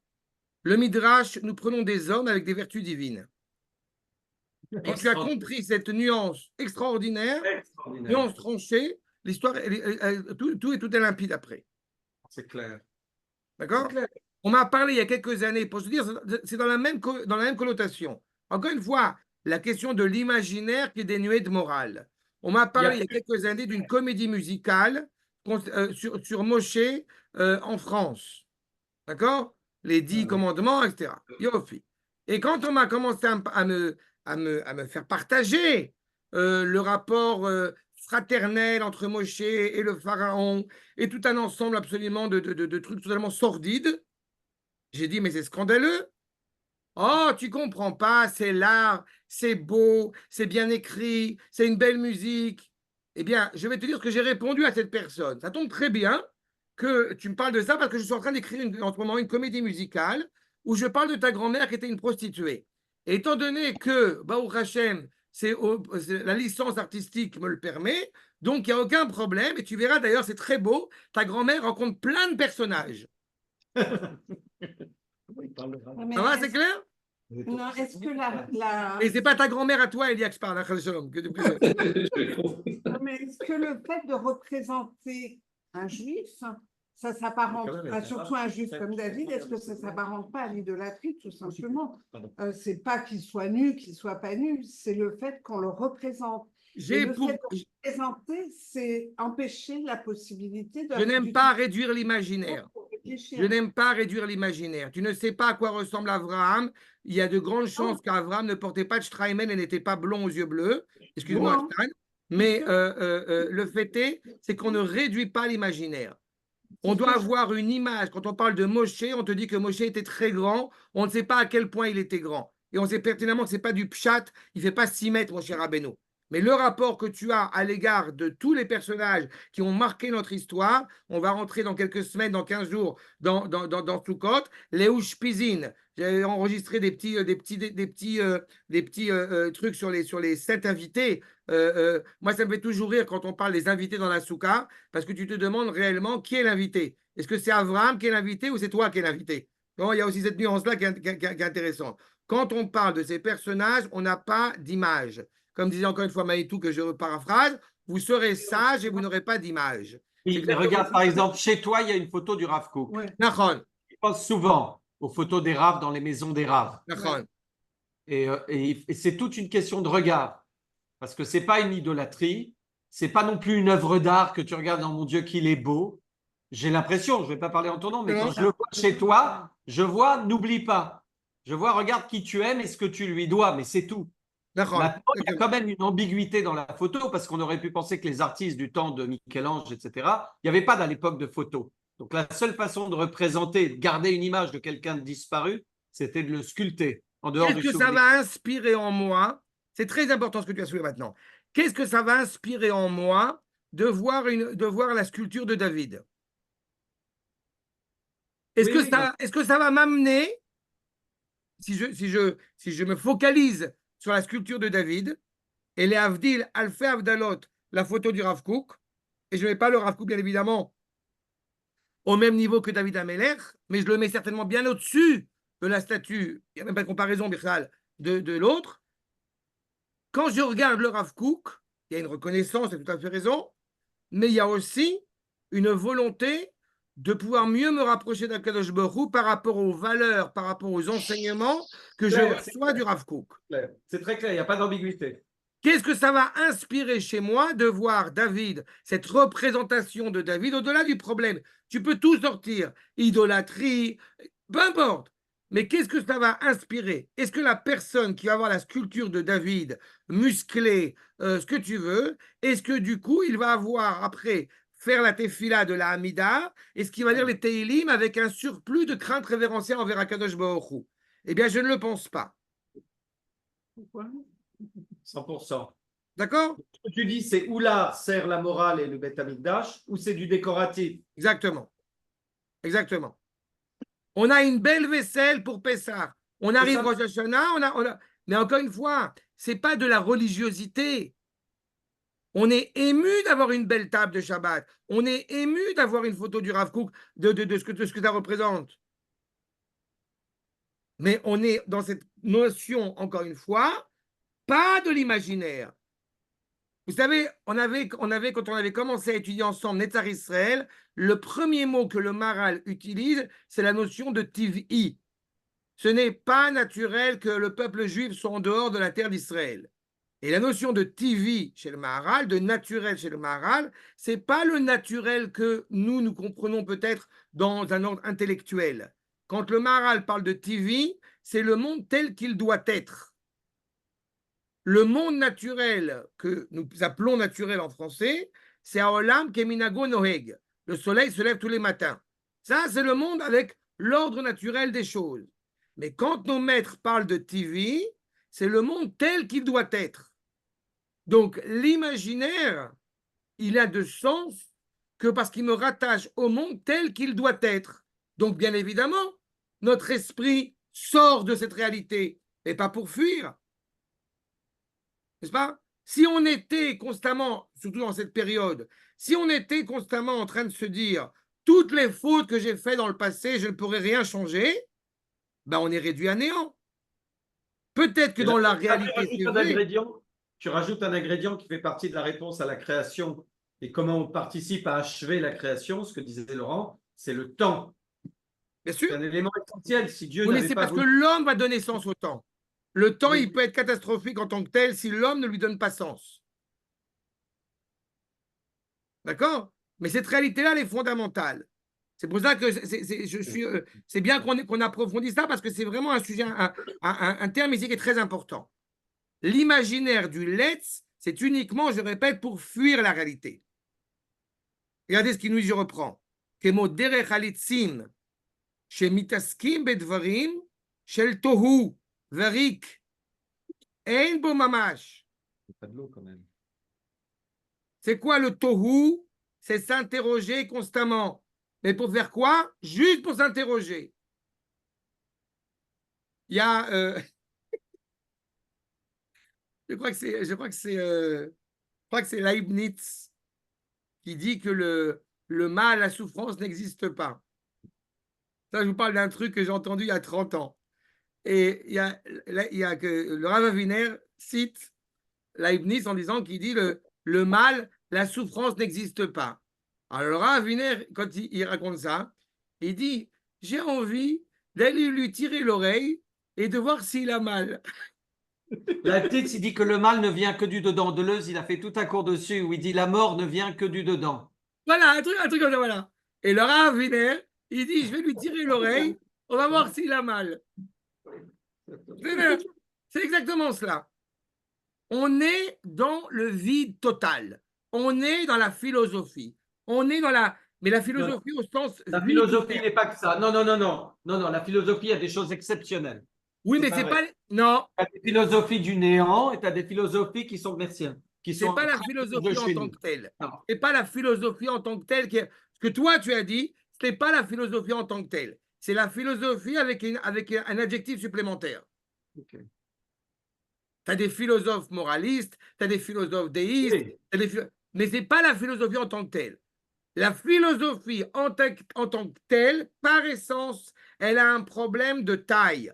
Le midrash, nous prenons des hommes avec des vertus divines. Quand tu as compris cette nuance extraordinaire, nuance tranchée, l'histoire, tout est limpide après. C'est clair. D'accord? On m'a parlé il y a quelques années, pour se dire, c'est dans la même connotation. Encore une fois, la question de l'imaginaire qui est dénué de morale. On m'a parlé il y a quelques années d'une comédie musicale sur Moshe en France. D'accord? Les 10 commandements, etc. Yofi. Et quand on m'a commencé à me faire partager le rapport fraternel entre Moshe et le pharaon et tout un ensemble absolument de trucs totalement sordides, j'ai dit, mais c'est scandaleux. Oh, tu comprends pas, c'est l'art, c'est beau, c'est bien écrit, c'est une belle musique. Eh bien, je vais te dire ce que j'ai répondu à cette personne. Ça tombe très bien que tu me parles de ça parce que je suis en train d'écrire en ce moment une comédie musicale où je parle de ta grand-mère qui était une prostituée. Et étant donné que, Baruch Hashem, la licence artistique me le permet, donc il n'y a aucun problème. Et tu verras d'ailleurs, c'est très beau. Ta grand-mère rencontre plein de personnages. Ça va, c'est clair? Non, est-ce que Et c'est pas ta grand-mère à toi, Elia, que je parle, hein, Shalom, Non, mais est-ce que le fait de représenter un juif, ça s'apparente, surtout un juif comme David, est-ce que ça ne s'apparente pas à l'idolâtrie, tout simplement? C'est pas qu'il soit nu, qu'il soit pas nu, c'est le fait qu'on le représente. Et le fait de représenter, c'est empêcher la possibilité de... Je n'aime pas réduire l'imaginaire. Je n'aime pas réduire l'imaginaire. Tu ne sais pas à quoi ressemble Abraham. Il y a de grandes chances qu'Abraham ne portait pas de Streimen et n'était pas blond aux yeux bleus. Excuse-moi, Stan. Mais le fait est, c'est qu'on ne réduit pas l'imaginaire. On doit avoir une image. Quand on parle de Moshe, on te dit que Moshe était très grand. On ne sait pas à quel point il était grand. Et on sait pertinemment que ce n'est pas du pshat. Il ne fait pas 6 mètres, mon cher Rabbeinu. Mais le rapport que tu as à l'égard de tous les personnages qui ont marqué notre histoire, on va rentrer dans quelques semaines, dans 15 jours, dans Sukkot, les Ushpizin. J'ai enregistré des petits trucs sur les 7 invités. Moi, ça me fait toujours rire quand on parle des invités dans la Souka, parce que tu te demandes réellement qui est l'invité. Est-ce que c'est Abraham qui est l'invité ou c'est toi qui es l'invité? Bon, il y a aussi cette nuance-là qui est intéressante. Quand on parle de ces personnages, on n'a pas d'image. Comme disait encore une fois Maïtou, que je paraphrase, vous serez sage et vous n'aurez pas d'image. Oui, mais regarde, par exemple, chez toi, il y a une photo du Rav Kook. Ouais. Nachon, Je pense souvent aux photos des Rav dans les maisons des Rav. nachon. Et c'est toute une question de regard. Parce que ce n'est pas une idolâtrie, ce n'est pas non plus une œuvre d'art que tu regardes, dans mon Dieu, qu'il est beau. J'ai l'impression, je ne vais pas parler en ton nom, mais quand je le vois chez toi, je vois, n'oublie pas. Je vois, regarde qui tu aimes et ce que tu lui dois, mais c'est tout. Nachon. Maintenant, il y a quand même une ambiguïté dans la photo, parce qu'on aurait pu penser que les artistes du temps de Michel-Ange, etc., il n'y avait pas à l'époque de photos. Donc la seule façon de représenter, de garder une image de quelqu'un de disparu, c'était de le sculpter en dehors Qu'est-ce du que ça souvenir. va inspirer en moi? C'est très important ce que tu as soulevé maintenant. Qu'est-ce que ça va inspirer en moi de voir la sculpture de David? Est-ce Oui, que ça va m'amener, si je me focalise sur la sculpture de David, et les Avdil, Alfé Avdalot, la photo du Rav Kook, et je ne mets pas le Rav Kook, bien évidemment, au même niveau que David Ameler, mais je le mets certainement bien au-dessus de la statue, il n'y a même pas de comparaison, Bichal, de l'autre. Quand je regarde le Rav Kook, il y a une reconnaissance, tu as tout à fait raison, mais il y a aussi une volonté de pouvoir mieux me rapprocher d'Akadosh Baruch Hu par rapport aux valeurs, par rapport aux enseignements que je reçois du Rav Kook. C'est très clair, il n'y a pas d'ambiguïté. Qu'est-ce que ça va inspirer chez moi de voir David, cette représentation de David, au-delà du problème? Tu peux tout sortir, idolâtrie, peu importe. Mais qu'est-ce que ça va inspirer? Est-ce que la personne qui va voir la sculpture de David, musclée, ce que tu veux, est-ce que du coup, il va avoir après faire la tefila de la Hamida? Est-ce qu'il va lire les Teilim avec un surplus de crainte révérentielle envers Akadosh Baruch Hu? Eh bien, je ne le pense pas. Pourquoi? 100%. D'accord? Ce que tu dis, c'est où l'art sert la morale et le Beth Amikdash, ou c'est du décoratif. Exactement. Exactement. On a une belle vaisselle pour Pessah. On arrive Rosh Hashanah, mais encore une fois, c'est pas de la religiosité. On est ému d'avoir une belle table de Shabbat. On est ému d'avoir une photo du Rav Kook, de ce que ça représente. Mais on est dans cette notion, encore une fois, pas de l'imaginaire. Vous savez, quand on avait commencé à étudier ensemble Netzar Israël, le premier mot que le Maharal utilise, c'est la notion de Tiv'i. Ce n'est pas naturel que le peuple juif soit en dehors de la terre d'Israël. Et la notion de Tiv'i chez le Maharal, de naturel chez le Maharal, c'est pas le naturel que nous comprenons peut-être dans un ordre intellectuel. Quand le Maharal parle de Tiv'i, c'est le monde tel qu'il doit être. Le monde naturel que nous appelons naturel en français, c'est Aolam Keminago Noheg. Le soleil se lève tous les matins. Ça, c'est le monde avec l'ordre naturel des choses. Mais quand nos maîtres parlent de TV, c'est le monde tel qu'il doit être. Donc, l'imaginaire, il a de sens que parce qu'il me rattache au monde tel qu'il doit être. Donc, bien évidemment, notre esprit sort de cette réalité, et pas pour fuir. N'est-ce pas? Si on était constamment, surtout dans cette période, si on était constamment en train de se dire toutes les fautes que j'ai faites dans le passé, je ne pourrais rien changer, ben on est réduit à néant. Peut-être que dans la réalité, c'est vrai. Tu rajoutes un ingrédient qui fait partie de la réponse à la création et comment on participe à achever la création, ce que disait Laurent, c'est le temps. Bien sûr. C'est un élément essentiel. Si Dieu Oui, mais n'avait c'est pas parce que voulu... l'homme va donner sens au temps. Le temps, Oui. il peut être catastrophique en tant que tel si l'homme ne lui donne pas sens. D'accord? Mais cette réalité-là, elle est fondamentale. C'est pour ça que c'est bien qu'on approfondisse ça parce que c'est vraiment un sujet, un terme ici qui est très important. L'imaginaire du Letz, c'est uniquement, je répète, pour fuir la réalité. Regardez ce qu'il nous dit, je reprends. Kemo derech halitzim, shemitaskim bedvarim, shel tohu, varik, ein bo mamash, C'est pas de l'eau quand même. C'est quoi le tohu? C'est s'interroger constamment. Mais pour faire quoi? Juste pour s'interroger. Il y a, je crois que c'est Leibniz qui dit que le mal, la souffrance n'existe pas. Ça, je vous parle d'un truc que j'ai entendu il y a 30 ans. Et il y a que le Rav Aviner cite Leibniz en disant qu'il dit le mal, la souffrance n'existe pas. Alors le Rav Aviner, quand il raconte ça, il dit j'ai envie d'aller lui tirer l'oreille et de voir s'il a mal. Leibniz, il dit que le mal ne vient que du dedans. Deleuze, il a fait tout un cours dessus où il dit la mort ne vient que du dedans. Voilà, un truc comme ça, voilà. Et le Rav Aviner, il dit je vais lui tirer l'oreille, on va voir s'il a mal. C'est exactement cela. On est dans le vide total. On est dans la philosophie. On est dans la... Mais la philosophie au sens... La philosophie n'est pas que ça. Non, non, non, non. Non, non, la philosophie a des choses exceptionnelles. Oui, mais c'est pas... Non. Tu as des philosophies du néant et tu as des philosophies qui sont merciennes. C'est pas la philosophie en tant que telle. Non. C'est pas la philosophie en tant que telle. Ce que toi, tu as dit, ce n'est pas la philosophie en tant que telle. C'est la philosophie avec un adjectif supplémentaire. Okay. Tu as des philosophes moralistes, tu as des philosophes déistes, oui. Mais ce n'est pas la philosophie en tant que telle. La philosophie en tant que telle, par essence, elle a un problème de taille.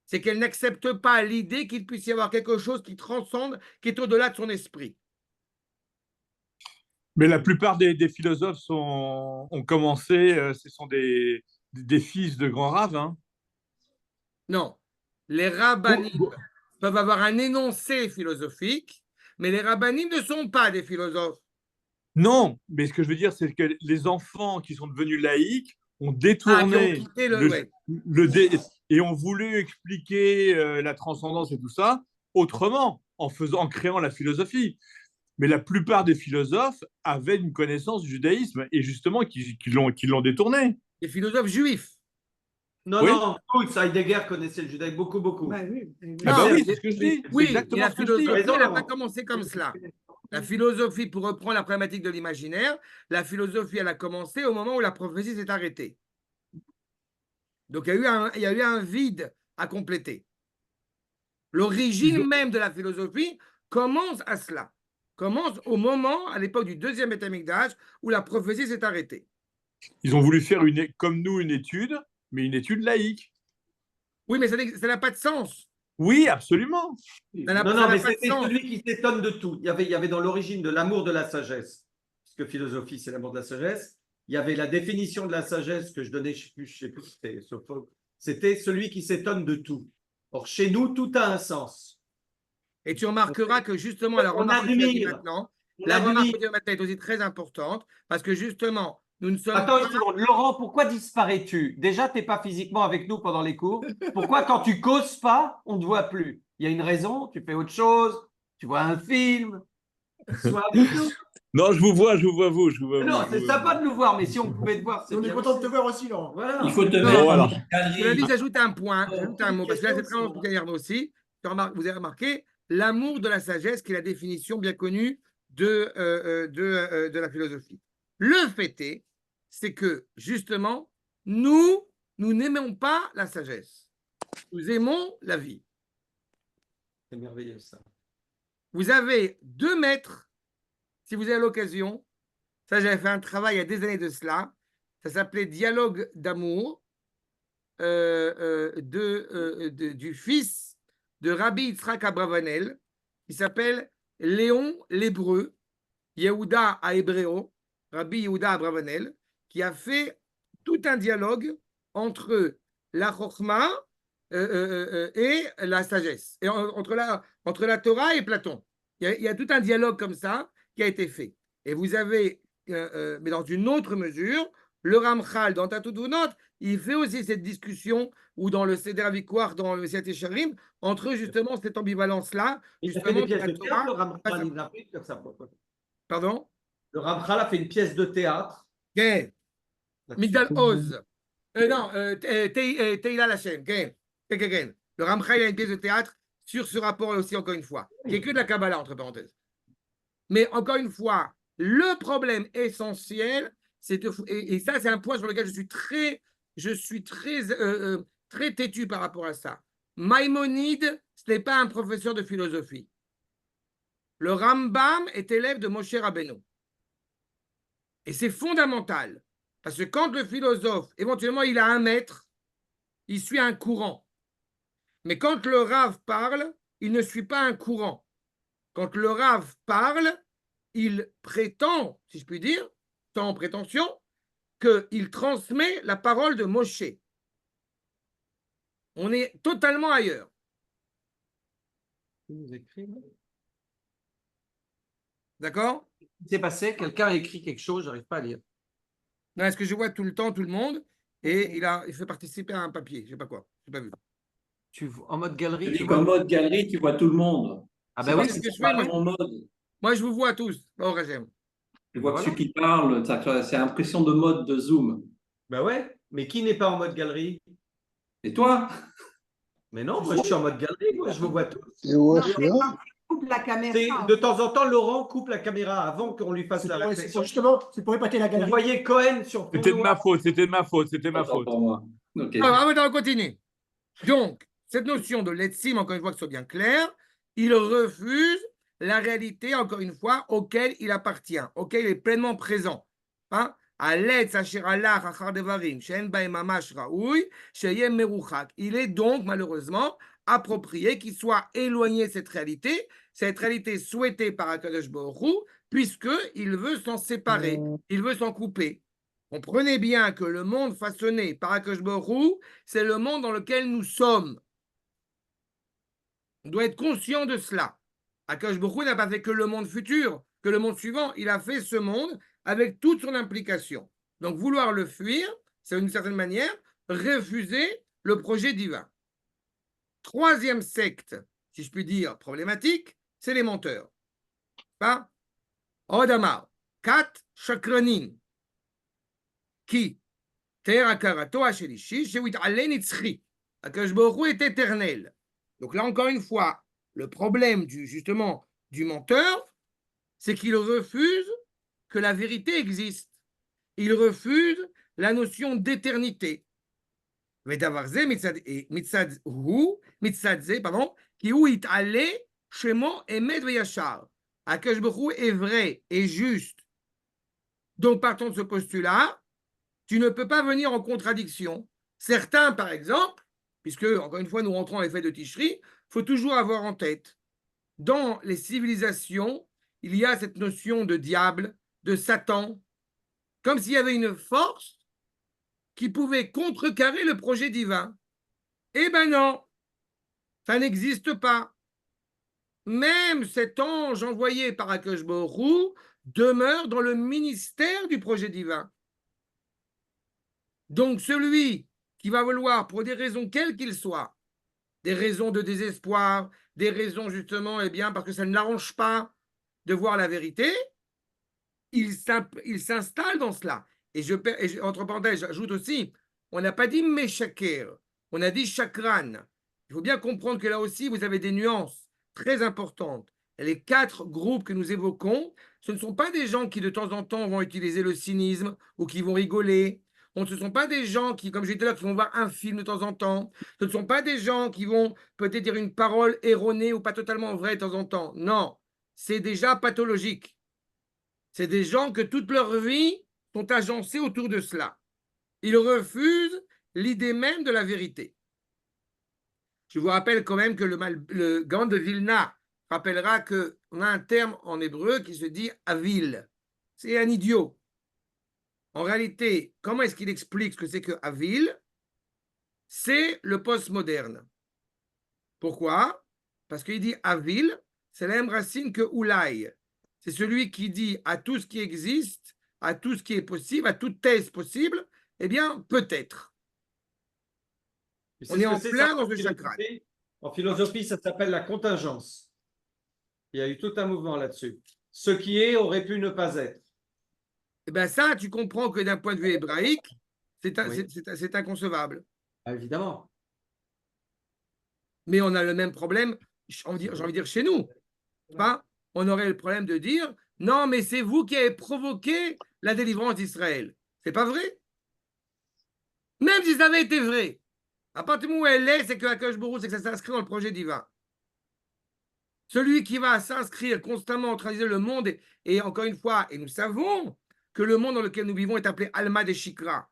C'est qu'elle n'accepte pas l'idée qu'il puisse y avoir quelque chose qui transcende, qui est au-delà de son esprit. Mais la plupart des philosophes ont commencé, ce sont des fils de grands raves. Hein. Non. Les rabbinim peuvent avoir un énoncé philosophique, mais les rabbinim ne sont pas des philosophes. Non, mais ce que je veux dire, c'est que les enfants qui sont devenus laïcs ont détourné et ont voulu expliquer la transcendance et tout ça autrement, en créant la philosophie. Mais la plupart des philosophes avaient une connaissance du judaïsme et justement qui l'ont détourné. Les philosophes juifs. Non, oui. Non, Heidegger connaissait le judaïsme beaucoup, beaucoup. Bah oui, c'est ce que je dis. Oui, et la philosophie, elle n'a pas commencé comme cela. La philosophie, pour reprendre la problématique de l'imaginaire, la philosophie, elle a commencé au moment où la prophétie s'est arrêtée. Donc, il y a eu un vide à compléter. L'origine même de la philosophie commence à cela. Commence au moment, à l'époque du deuxième Beth Amikdash, où la prophétie s'est arrêtée. Ils ont voulu faire, comme nous, une étude, mais une étude laïque. Oui, mais ça n'a pas de sens. Oui, absolument. Non, mais c'était celui qui s'étonne de tout. Il y avait dans l'origine de l'amour de la sagesse, puisque philosophie, c'est l'amour de la sagesse. Il y avait la définition de la sagesse que je donnais, je ne sais plus, c'était celui qui s'étonne de tout. Or, chez nous, tout a un sens. Et tu remarqueras que justement, la remarque que tu as dit maintenant, la remarque que tu as dit maintenant est aussi très importante, parce que justement, nous ne sommes Attends une seconde. Laurent, pourquoi disparais-tu? Déjà, tu n'es pas physiquement avec nous pendant les cours. Pourquoi, quand tu causes pas, on ne te voit plus? Il y a une raison? Tu fais autre chose? Tu vois un film? Sois avec nous. Non, je vous vois, vous. Non, c'est sympa de nous voir, mais si on pouvait te voir, c'est bien. On est content de te voir aussi, Laurent. Voilà. Il faut te mettre. Je l'ai dit, j'ajoute un point, j'ajoute un mot, parce que là, c'est très important aussi. Vous avez remarqué l'amour de la sagesse, qui est la définition bien connue de la philosophie. Le fait est, c'est que, justement, nous n'aimons pas la sagesse. Nous aimons la vie. C'est merveilleux, ça. Vous avez 2 maîtres, si vous avez l'occasion. Ça, j'avais fait un travail il y a des années de cela. Ça s'appelait Dialogue d'amour du fils de Rabbi Yitzhak Abravanel, qui s'appelle Léon l'Hébreu, Yehuda à Hébréo, Rabbi Yehuda Abravanel, qui a fait tout un dialogue entre la Chokhma et la sagesse, et entre la Torah et Platon. Il y a tout un dialogue comme ça qui a été fait. Et vous avez, mais dans une autre mesure, le Ramchal, dans Tatoudounot, il fait aussi cette discussion, ou dans le Seder Avikouar, dans le Siyat Yesharim, entre justement cette ambivalence-là. Justement, le Ramchal, il a fait ça. Pardon? Le Ramchal a fait une pièce de théâtre. Okay. Migdal Oz. Non, Teila Lachem. Le Ramchal a une pièce de théâtre sur ce rapport aussi, encore une fois, qui est que de la Kabbalah, entre parenthèses. Mais encore une fois, le problème essentiel, et ça, c'est un point sur lequel je suis très têtu par rapport à ça. Maïmonide, ce n'est pas un professeur de philosophie. Le Rambam est élève de Moshe Rabbeinu. Et c'est fondamental. Parce que quand le philosophe, éventuellement, il a un maître, il suit un courant. Mais quand le Rav parle, il ne suit pas un courant. Quand le Rav parle, il prétend, si je puis dire, sans prétention, qu'il transmet la parole de Moshe. On est totalement ailleurs. D'accord? Qu'est-ce qui s'est passé? Quelqu'un a écrit quelque chose, j'arrive pas à lire. Non, est-ce que je vois tout le temps tout le monde et il fait participer à un papier, je ne sais pas quoi, je n'ai pas vu. En mode galerie, tu vois. En mode galerie, tu vois tout le monde. Ah ben oui, c'est ce que je fais, moi, je vous vois tous, au régime. Je vois que ceux qui parlent, c'est impression de mode de Zoom. Ben ouais, mais qui n'est pas en mode galerie? Et toi? Mais non, moi je suis en mode galerie, moi je vous vois tous. Coupe la caméra. De temps en temps, Laurent coupe la caméra avant qu'on lui fasse la réflexion. Justement, c'est pour épater la galerie. Vous voyez Cohen sur fond C'était de noir. ma faute, c'était de ma faute, c'était ma faute. Pour moi. Okay. Alors, on continue. Donc, cette notion de l'Etzim, encore une fois, que ce soit bien clair, il refuse la réalité, encore une fois, auquel il appartient, auquel il est pleinement présent. Hein? Il est donc, malheureusement, approprié qu'il soit éloigné de cette réalité souhaitée par Akadosh Baruch Hu, puisqu'il veut s'en séparer, il veut s'en couper. Comprenez bien que le monde façonné par Akadosh Baruch Hu, c'est le monde dans lequel nous sommes. On doit être conscient de cela. Akadosh Baruch Hu n'a pas fait que le monde futur, que le monde suivant. Il a fait ce monde avec toute son implication. Donc, vouloir le fuir, c'est d'une certaine manière refuser le projet divin. Troisième secte, si je puis dire, problématique, c'est les menteurs. Pas Odamar, Kat Shakranim, qui Terakarato Hashelishi, Shewit Alenitzri. Akadosh Baruch Hu est éternel. Donc là, encore une fois, le problème justement du menteur, c'est qu'il refuse que la vérité existe. Il refuse la notion d'éternité. Akadosh Baruch Hu est vrai et juste. Donc, partant de ce postulat, tu ne peux pas venir en contradiction. Certains, par exemple, puisque, encore une fois, nous rentrons dans l'effet de Tishri, il faut toujours avoir en tête, dans les civilisations, il y a cette notion de diable, de Satan, comme s'il y avait une force qui pouvait contrecarrer le projet divin. Eh ben non, ça n'existe pas. Même cet ange envoyé par Akadosh Baruch Hu demeure dans le ministère du projet divin. Donc celui qui va vouloir, pour des raisons quelles qu'ils soient, des raisons de désespoir, des raisons justement, eh bien, parce que ça ne l'arrange pas de voir la vérité, il s'installe dans cela. Et entre parenthèses, j'ajoute aussi, on n'a pas dit Meshaker, on a dit Chakran. Il faut bien comprendre que là aussi, vous avez des nuances très importantes. Les 4 groupes que nous évoquons, ce ne sont pas des gens qui de temps en temps vont utiliser le cynisme ou qui vont rigoler. Ce ne sont pas des gens qui, comme je disais là, qui vont voir un film de temps en temps. Ce ne sont pas des gens qui vont peut-être dire une parole erronée ou pas totalement vraie de temps en temps. Non, c'est déjà pathologique. C'est des gens que toute leur vie sont agencés autour de cela. Ils refusent l'idée même de la vérité. Je vous rappelle quand même que le Gaon de Vilna rappellera qu'on a un terme en hébreu qui se dit avil. C'est un idiot. En réalité, comment est-ce qu'il explique ce que c'est que avil? C'est le postmoderne. Pourquoi? Parce qu'il dit avil, c'est la même racine que oulai. C'est celui qui dit à tout ce qui existe, à tout ce qui est possible, à toute thèse possible, eh bien, peut-être. On est en plein dans ce chakra. En philosophie, ça s'appelle la contingence. Il y a eu tout un mouvement là-dessus. Ce qui est aurait pu ne pas être. Eh bien, ça, tu comprends que d'un point de vue hébraïque, c'est inconcevable. Ah, évidemment. Mais on a le même problème j'ai envie de dire chez nous, pas, on aurait le problème de dire non, mais c'est vous qui avez provoqué la délivrance d'Israël. C'est pas vrai. Même si ça avait été vrai, à partir du moment où elle est, c'est que Akadosh Baruch Hu, c'est que ça s'inscrit dans le projet divin. Celui qui va s'inscrire constamment en train de le monde, et encore une fois, et nous savons que le monde dans lequel nous vivons est appelé Alma de Shikra,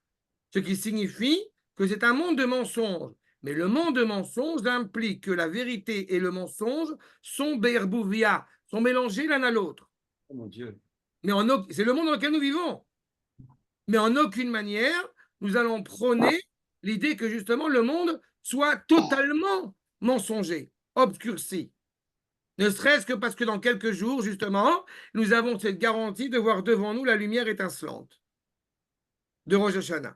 ce qui signifie que c'est un monde de mensonges. Mais le monde de mensonges implique que la vérité et le mensonge sont berbouvia, sont mélangés l'un à l'autre. Oh mon Dieu. Mais c'est le monde dans lequel nous vivons. Mais en aucune manière, nous allons prôner l'idée que justement le monde soit totalement mensonger, obscurci. Ne serait-ce que parce que dans quelques jours, justement, nous avons cette garantie de voir devant nous la lumière étincelante de Rosh Hashanah.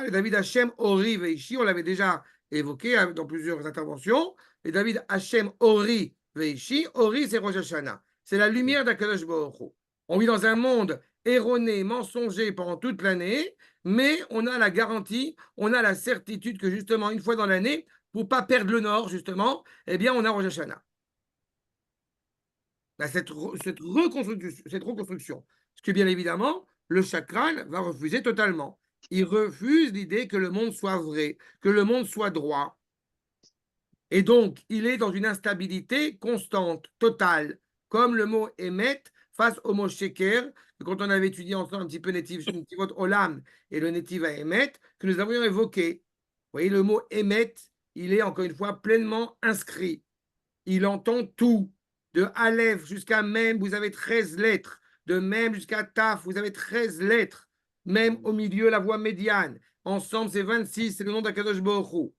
Les David Hashem Ori Veishi, on l'avait déjà évoqué dans plusieurs interventions. Les David Hashem Ori Veishi, Ori c'est Rosh Hashanah. C'est la lumière d'Akadosh Baruch Hu. On vit dans un monde erroné, mensonger pendant toute l'année, mais on a la garantie, on a la certitude que justement, une fois dans l'année, pour ne pas perdre le nord, justement, eh bien, on a Rosh Hashanah. Cette reconstruction. Ce que, bien évidemment, le chakran va refuser totalement. Il refuse l'idée que le monde soit vrai, que le monde soit droit. Et donc, il est dans une instabilité constante, totale, comme le mot émet face au mot sheker, que quand on avait étudié ensemble un petit peu Netivot Olam et le Netiv à émet, que nous avions évoqué. Vous voyez, le mot émet, il est encore une fois pleinement inscrit. Il entend tout. De Aleph jusqu'à Mem, vous avez 13 lettres. De Mem jusqu'à Taf, vous avez 13 lettres. Même au milieu, la voix médiane. Ensemble, c'est 26, c'est le nom d'Akadosh Baruch Hu.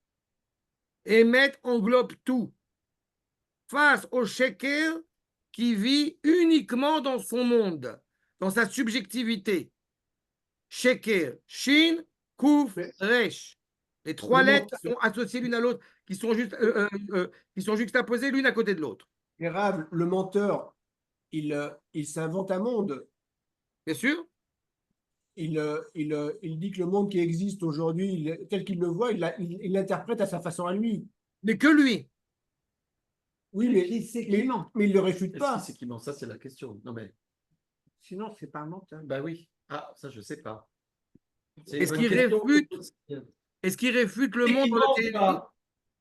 Emet englobe tout. Face au sheker qui vit uniquement dans son monde, dans sa subjectivité. Sheker, Shin, Kuf, Resh. Les trois lettres sont associées l'une à l'autre, qui sont juxtaposées l'une à côté de l'autre. Rav, le menteur, il s'invente un monde. Bien sûr. Il dit que le monde qui existe aujourd'hui, tel qu'il le voit, il l'interprète à sa façon à lui. Mais que lui. Oui, mais il ne le réfute pas. C'est qui ment, ça c'est la question. Non mais. Sinon, c'est pas un menteur. Bah oui. Ah, ça je sais pas. Est-ce qu'il réfute le monde dans lequel il vit?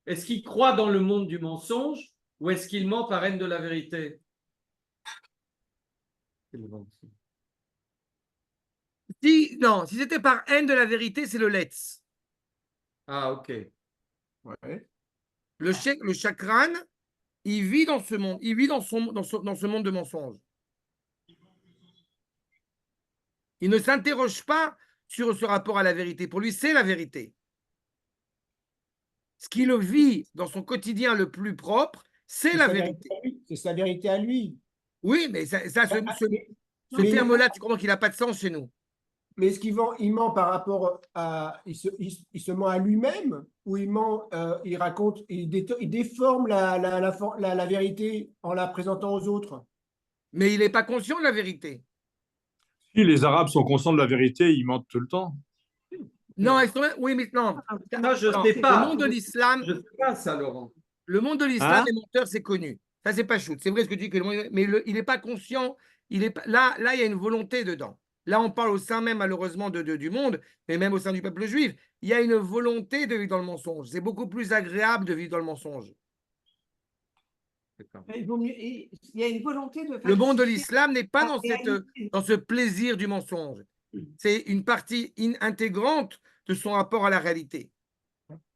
Est-ce qu'il croit dans le monde du mensonge ou est-ce qu'il ment par haine de la vérité? Si c'était par haine de la vérité, c'est le let's. Ah, ok. Ouais. Le chakran, il vit dans ce monde, il vit dans ce monde de mensonges. Il ne s'interroge pas sur ce rapport à la vérité. Pour lui, c'est la vérité. Ce qu'il vit dans son quotidien le plus propre, c'est la vérité. C'est sa vérité à lui. Oui, mais ce terme-là, tu comprends qu'il n'a pas de sens chez nous. Mais est-ce il ment par rapport à. Il se ment à lui-même ou il ment, il raconte, il déforme la vérité en la présentant aux autres? Mais il n'est pas conscient de la vérité. Si les Arabes sont conscients de la vérité, ils mentent tout le temps. Non, oui, mais non. Non, je ne sais pas. Le monde de l'islam. Je ne sais pas ça, Laurent. Le monde de l'islam, les menteurs, c'est connu. Ça, c'est pas shoot. C'est vrai ce que tu dis, mais il n'est pas conscient. Là, il y a une volonté dedans. Là, on parle au sein même, malheureusement, du monde, mais même au sein du peuple juif. Il y a une volonté de vivre dans le mensonge. C'est beaucoup plus agréable de vivre dans le mensonge. Il y a une volonté de. Le monde de l'islam n'est pas dans ce plaisir du mensonge. C'est une partie intégrante de son rapport à la réalité.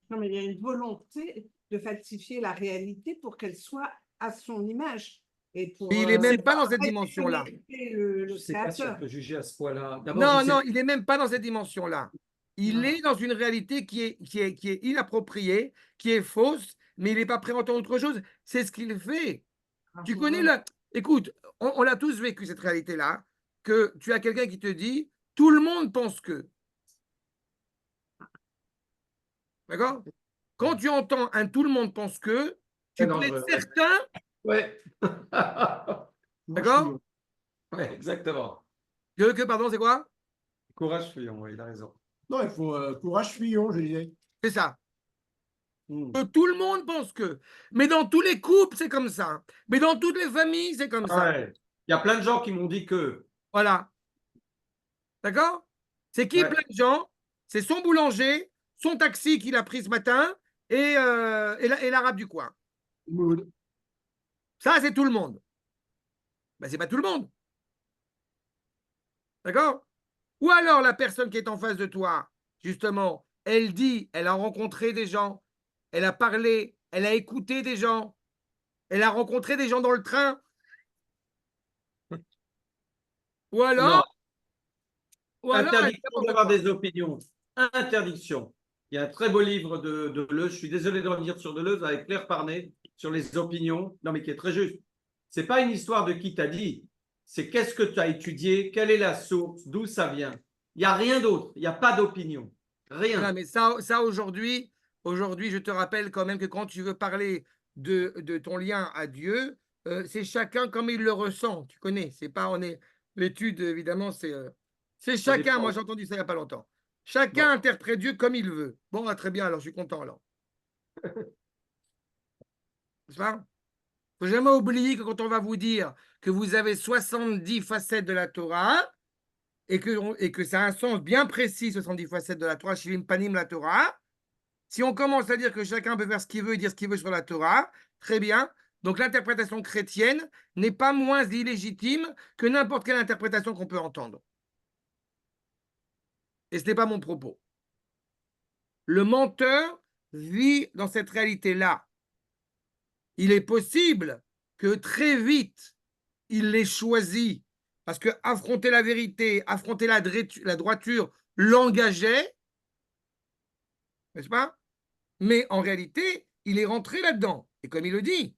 Non, mais il y a une volonté de falsifier la réalité pour qu'elle soit à son image. Et il n'est même pas dans cette dimension-là. Je sais pas si on peut juger à ce point-là. Non, il n'est même pas dans cette dimension-là. Il est dans une réalité qui est inappropriée, qui est fausse, mais il n'est pas prêt à entendre autre chose. C'est ce qu'il fait. Tu connais Écoute, on l'a tous vécu, cette réalité-là, que tu as quelqu'un qui te dit « tout le monde pense que ». D'accord? Quand tu entends un « tout le monde pense que », tu peux être certain. Ouais. D'accord? Ouais, exactement. Pardon, c'est quoi? Courage fuyant, oui, il a raison. Non, il faut courage fuyant, je disais. C'est ça. Que tout le monde pense que. Mais dans tous les couples, c'est comme ça. Mais dans toutes les familles, c'est comme ça. Ouais. Il y a plein de gens qui m'ont dit que. Voilà. D'accord? C'est qui plein de gens? C'est son boulanger, son taxi qu'il a pris ce matin et l'arabe du coin. Ça, c'est tout le monde. Ben, c'est pas tout le monde. D'accord? Ou alors la personne qui est en face de toi, justement, elle dit, elle a rencontré des gens, elle a parlé, elle a écouté des gens, elle a rencontré des gens dans le train. Ou alors, interdiction d'avoir des opinions. Interdiction. Il y a un très beau livre de Deleuze, je suis désolé de revenir sur Deleuze, avec Claire Parnet, sur les opinions, non mais qui est très juste. Ce n'est pas une histoire de qui t'a dit, c'est qu'est-ce que tu as étudié, quelle est la source, d'où ça vient. Il n'y a rien d'autre, il n'y a pas d'opinion. Rien. Voilà, mais ça aujourd'hui, je te rappelle quand même que quand tu veux parler de ton lien à Dieu, c'est chacun comme il le ressent. Tu connais, c'est pas, on est, l'étude, évidemment, c'est chacun. Moi, j'ai entendu ça il n'y a pas longtemps. Chacun interprète Dieu comme il veut. Bon, très bien, alors je suis content, alors. Il ne faut jamais oublier que quand on va vous dire que vous avez 70 facettes de la Torah, et que ça a un sens bien précis, 70 facettes de la Torah, Shivim Panim la Torah, si on commence à dire que chacun peut faire ce qu'il veut et dire ce qu'il veut sur la Torah, très bien. Donc l'interprétation chrétienne n'est pas moins illégitime que n'importe quelle interprétation qu'on peut entendre. Et ce n'est pas mon propos. Le menteur vit dans cette réalité-là. Il est possible que très vite, il l'ait choisi parce que affronter la vérité, affronter la droiture l'engageait, n'est-ce pas? Mais en réalité, il est rentré là-dedans. Et comme il le dit,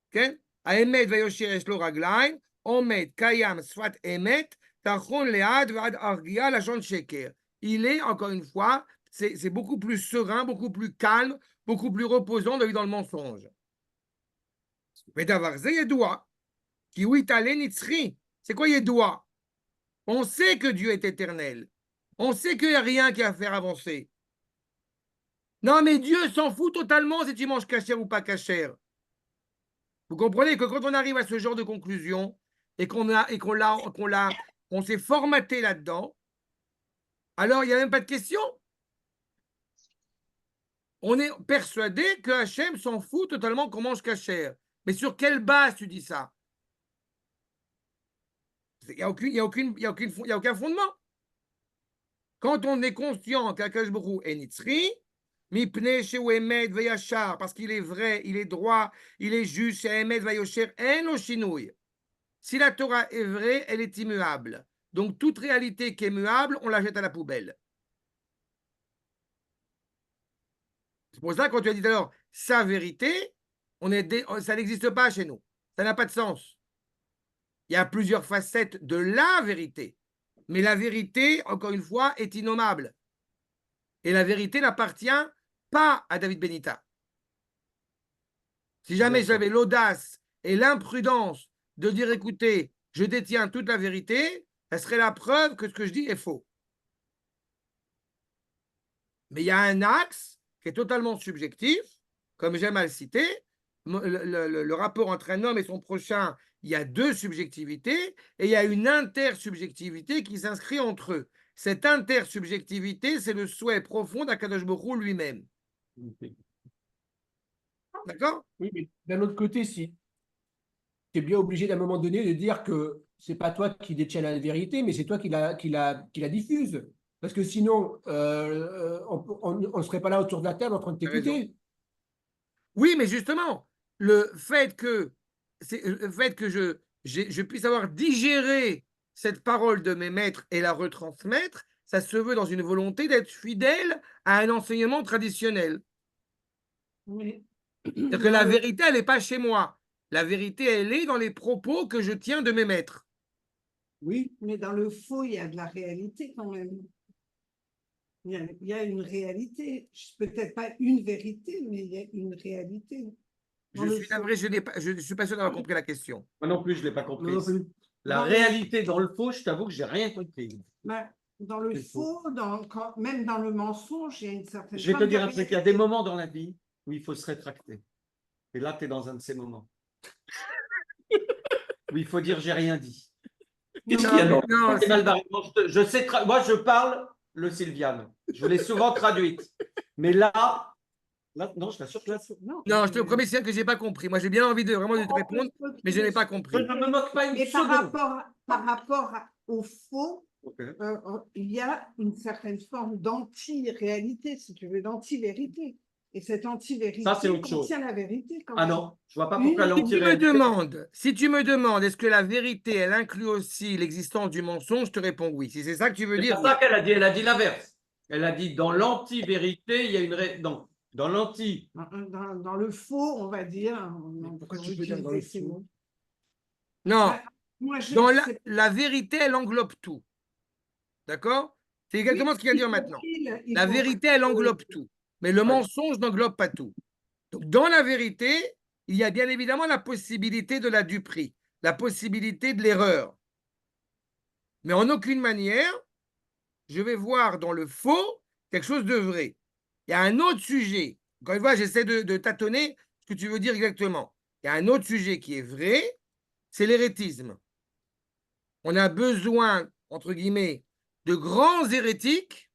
okay? Il est, encore une fois, c'est beaucoup plus serein, beaucoup plus calme, beaucoup plus reposant de vivre dans le mensonge. C'est quoi Yedoua? On sait que Dieu est éternel. On sait qu'il n'y a rien qui a à faire avancer. Non, mais Dieu s'en fout totalement si tu manges cachère ou pas cachère. Vous comprenez que quand on arrive à ce genre de conclusion et qu'on s'est formaté là-dedans, alors il n'y a même pas de question. On est persuadé que Hachem s'en fout totalement qu'on mange cachère. Mais sur quelle base tu dis ça? Il n'y a aucun fondement. Quand on est conscient qu'Akadosh Baruch Hu est Nitzri, Mipnei shehu emet veyashar, parce qu'il est vrai, il est droit, il est juste, emet veyosher en lo shinui. Si la Torah est vraie, elle est immuable. Donc toute réalité qui est muable, on la jette à la poubelle. C'est pour ça que quand tu as dit alors sa vérité, ça n'existe pas chez nous. Ça n'a pas de sens. Il y a plusieurs facettes de la vérité. Mais la vérité, encore une fois, est innommable. Et la vérité n'appartient pas à David Benita. Si jamais j'avais l'audace et l'imprudence de dire, écoutez, je détiens toute la vérité, ça serait la preuve que ce que je dis est faux. Mais il y a un axe qui est totalement subjectif, comme j'aime à le citer, le rapport entre un homme et son prochain, il y a deux subjectivités, et il y a une intersubjectivité qui s'inscrit entre eux. Cette intersubjectivité, c'est le souhait profond d'Akadosh Baruch Hu lui-même. D'accord? Oui, mais d'un autre côté, si tu es bien obligé d'un moment donné de dire que c'est pas toi qui détiens la vérité, mais c'est toi qui la diffuse. Parce que sinon, on ne serait pas là autour de la table en train de t'écouter. Oui, mais justement, le fait que je puisse avoir digéré cette parole de mes maîtres et la retransmettre, ça se veut dans une volonté d'être fidèle à un enseignement traditionnel. Oui. C'est-à-dire que la vérité, elle n'est pas chez moi. La vérité, elle est dans les propos que je tiens de mes maîtres. Oui, mais dans le faux, il y a de la réalité quand même. Il y a une réalité. Peut-être pas une vérité, mais il y a une réalité. Je suis navré, je ne suis pas sûr d'avoir compris la question. Moi non plus, je ne l'ai pas compris. Non, La réalité dans le faux, je t'avoue que je n'ai rien compris. Dans le faux, même dans le mensonge, il y a une certaine. Je vais te dire un truc, il y a des moments dans la vie où il faut se rétracter. Et là, tu es dans un de ces moments. Où il faut dire j'ai rien dit. Qu'est-ce qu'il y a dans Non, C'est mal barré. Bon, je sais moi, je parle le Sylviane. Je l'ai souvent traduite. Mais là, non, je t'assure que là, non, je te promets, c'est que j'ai pas compris. Moi, j'ai bien envie de vraiment de te répondre, mais je n'ai pas je compris. ne me moque pas une Et seconde. par rapport au faux, Ok. il y a une certaine forme d'anti-réalité, si tu veux, d'anti-vérité. Et cette anti-vérité Ça, c'est autre chose. contient la vérité. Quand Ah même. non, je vois pas pourquoi Une- l'anti-réalité. Si tu me demandes, est-ce que la vérité, elle inclut aussi l'existence du mensonge, je te réponds oui. Si c'est ça que tu veux C'est dire, pas oui. ça qu'elle a dit. Elle a dit l'inverse. Elle a dit dans l'anti-vérité, il y a une. Non, dans l'anti. dans le faux, on va dire. Pourquoi on tu peux dire dans le utiliser ces faux? mots. Non, Ah, moi, je dans sais la vérité, elle englobe tout. D'accord? C'est exactement ce qu'il vient de dire maintenant. La vérité, elle englobe tout. Mais le mensonge n'englobe pas tout. Donc, dans la vérité, il y a bien évidemment la possibilité de la duperie, la possibilité de l'erreur. Mais en aucune manière, je vais voir dans le faux quelque chose de vrai. Il y a un autre sujet. Encore une fois, j'essaie de tâtonner ce que tu veux dire exactement. Il y a un autre sujet qui est vrai, c'est l'hérétisme. On a besoin, entre guillemets, de grands hérétiques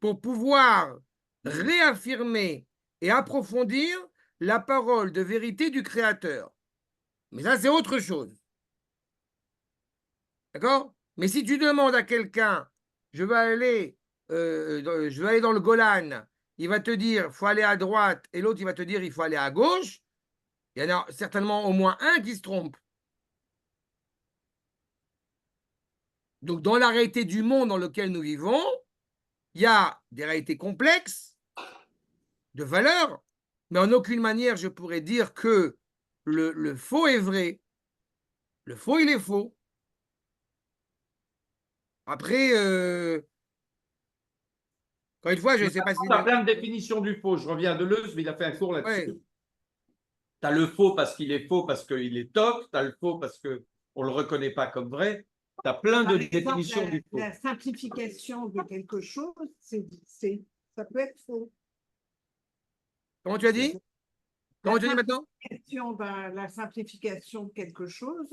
pour pouvoir réaffirmer et approfondir la parole de vérité du Créateur. Mais ça, c'est autre chose. D'accord? Mais si tu demandes à quelqu'un, je veux aller dans le Golan, il va te dire, il faut aller à droite, et l'autre, il va te dire, il faut aller à gauche, il y en a certainement au moins un qui se trompe. Donc, dans la réalité du monde dans lequel nous vivons, il y a des réalités complexes, de valeurs, mais en aucune manière je pourrais dire que le faux est vrai. Le faux, il est faux. Après, encore une fois, je ne sais pas si... Tu as plein de définitions du faux. Je reviens de Deleuze, mais il a fait un cours là-dessus. Ouais. Tu as le faux parce qu'il est faux, parce qu'il est toc. Tu as le faux parce qu'on ne le reconnaît pas comme vrai. Tu as plein de Par exemple, définitions du faux. la simplification de quelque chose, ça peut être faux. Comment tu as dit? Comment tu as dit maintenant? La simplification de quelque chose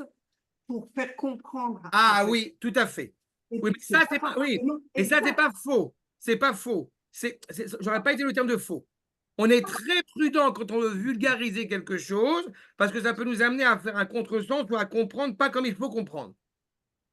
pour faire comprendre. Ah oui, tout à fait. Oui, mais ça, c'est pas, oui. Et ça, c'est pas faux. C'est pas faux. J'aurais pas été le terme de faux. On est très prudent quand on veut vulgariser quelque chose parce que ça peut nous amener à faire un contresens ou à comprendre pas comme il faut comprendre.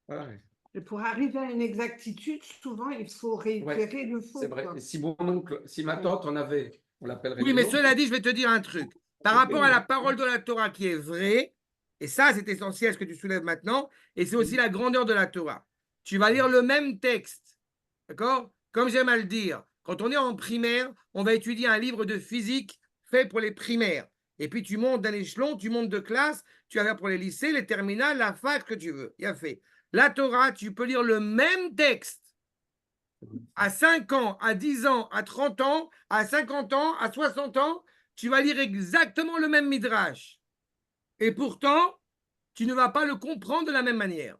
Voilà. Et pour arriver à une exactitude, souvent, il faut réitérer le faux. C'est vrai. Quoi. Et si mon oncle, si ma tante en avait, on l'appellerait. Oui, mais cela dit, je vais te dire un truc. Par rapport à la parole de la Torah qui est vraie, et ça, c'est essentiel ce que tu soulèves maintenant, et c'est aussi la grandeur de la Torah. Tu vas lire le même texte, d'accord? Comme j'aime à le dire, quand on est en primaire, on va étudier un livre de physique fait pour les primaires. Et puis tu montes d'un échelon, tu montes de classe, tu vas faire pour les lycées, les terminales, la fac, que tu veux. Il y a fait. La Torah, tu peux lire le même texte à 5 ans, à 10 ans, à 30 ans, à 50 ans, à 60 ans, tu vas lire exactement le même midrash. Et pourtant, tu ne vas pas le comprendre de la même manière.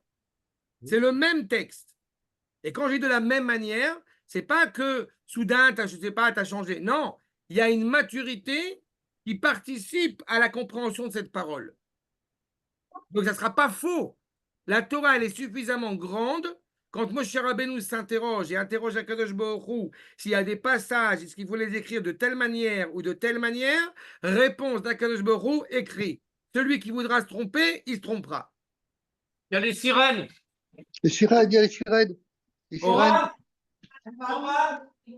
C'est le même texte. Et quand je dis de la même manière, c'est pas que soudain, je sais pas, tu as changé. Non, il y a une maturité qui participe à la compréhension de cette parole. Donc, ça ne sera pas faux. La Torah, elle est suffisamment grande. Quand Moshe Rabbeinu s'interroge et interroge Akadosh Baruch Hu s'il y a des passages, est-ce qu'il faut les écrire de telle manière ou de telle manière, réponse d'Akadosh Baruch Hu écrit. Celui qui voudra se tromper, il se trompera. Il y a les sirènes. Les sirènes, il y a les sirènes. Les sirènes. Aura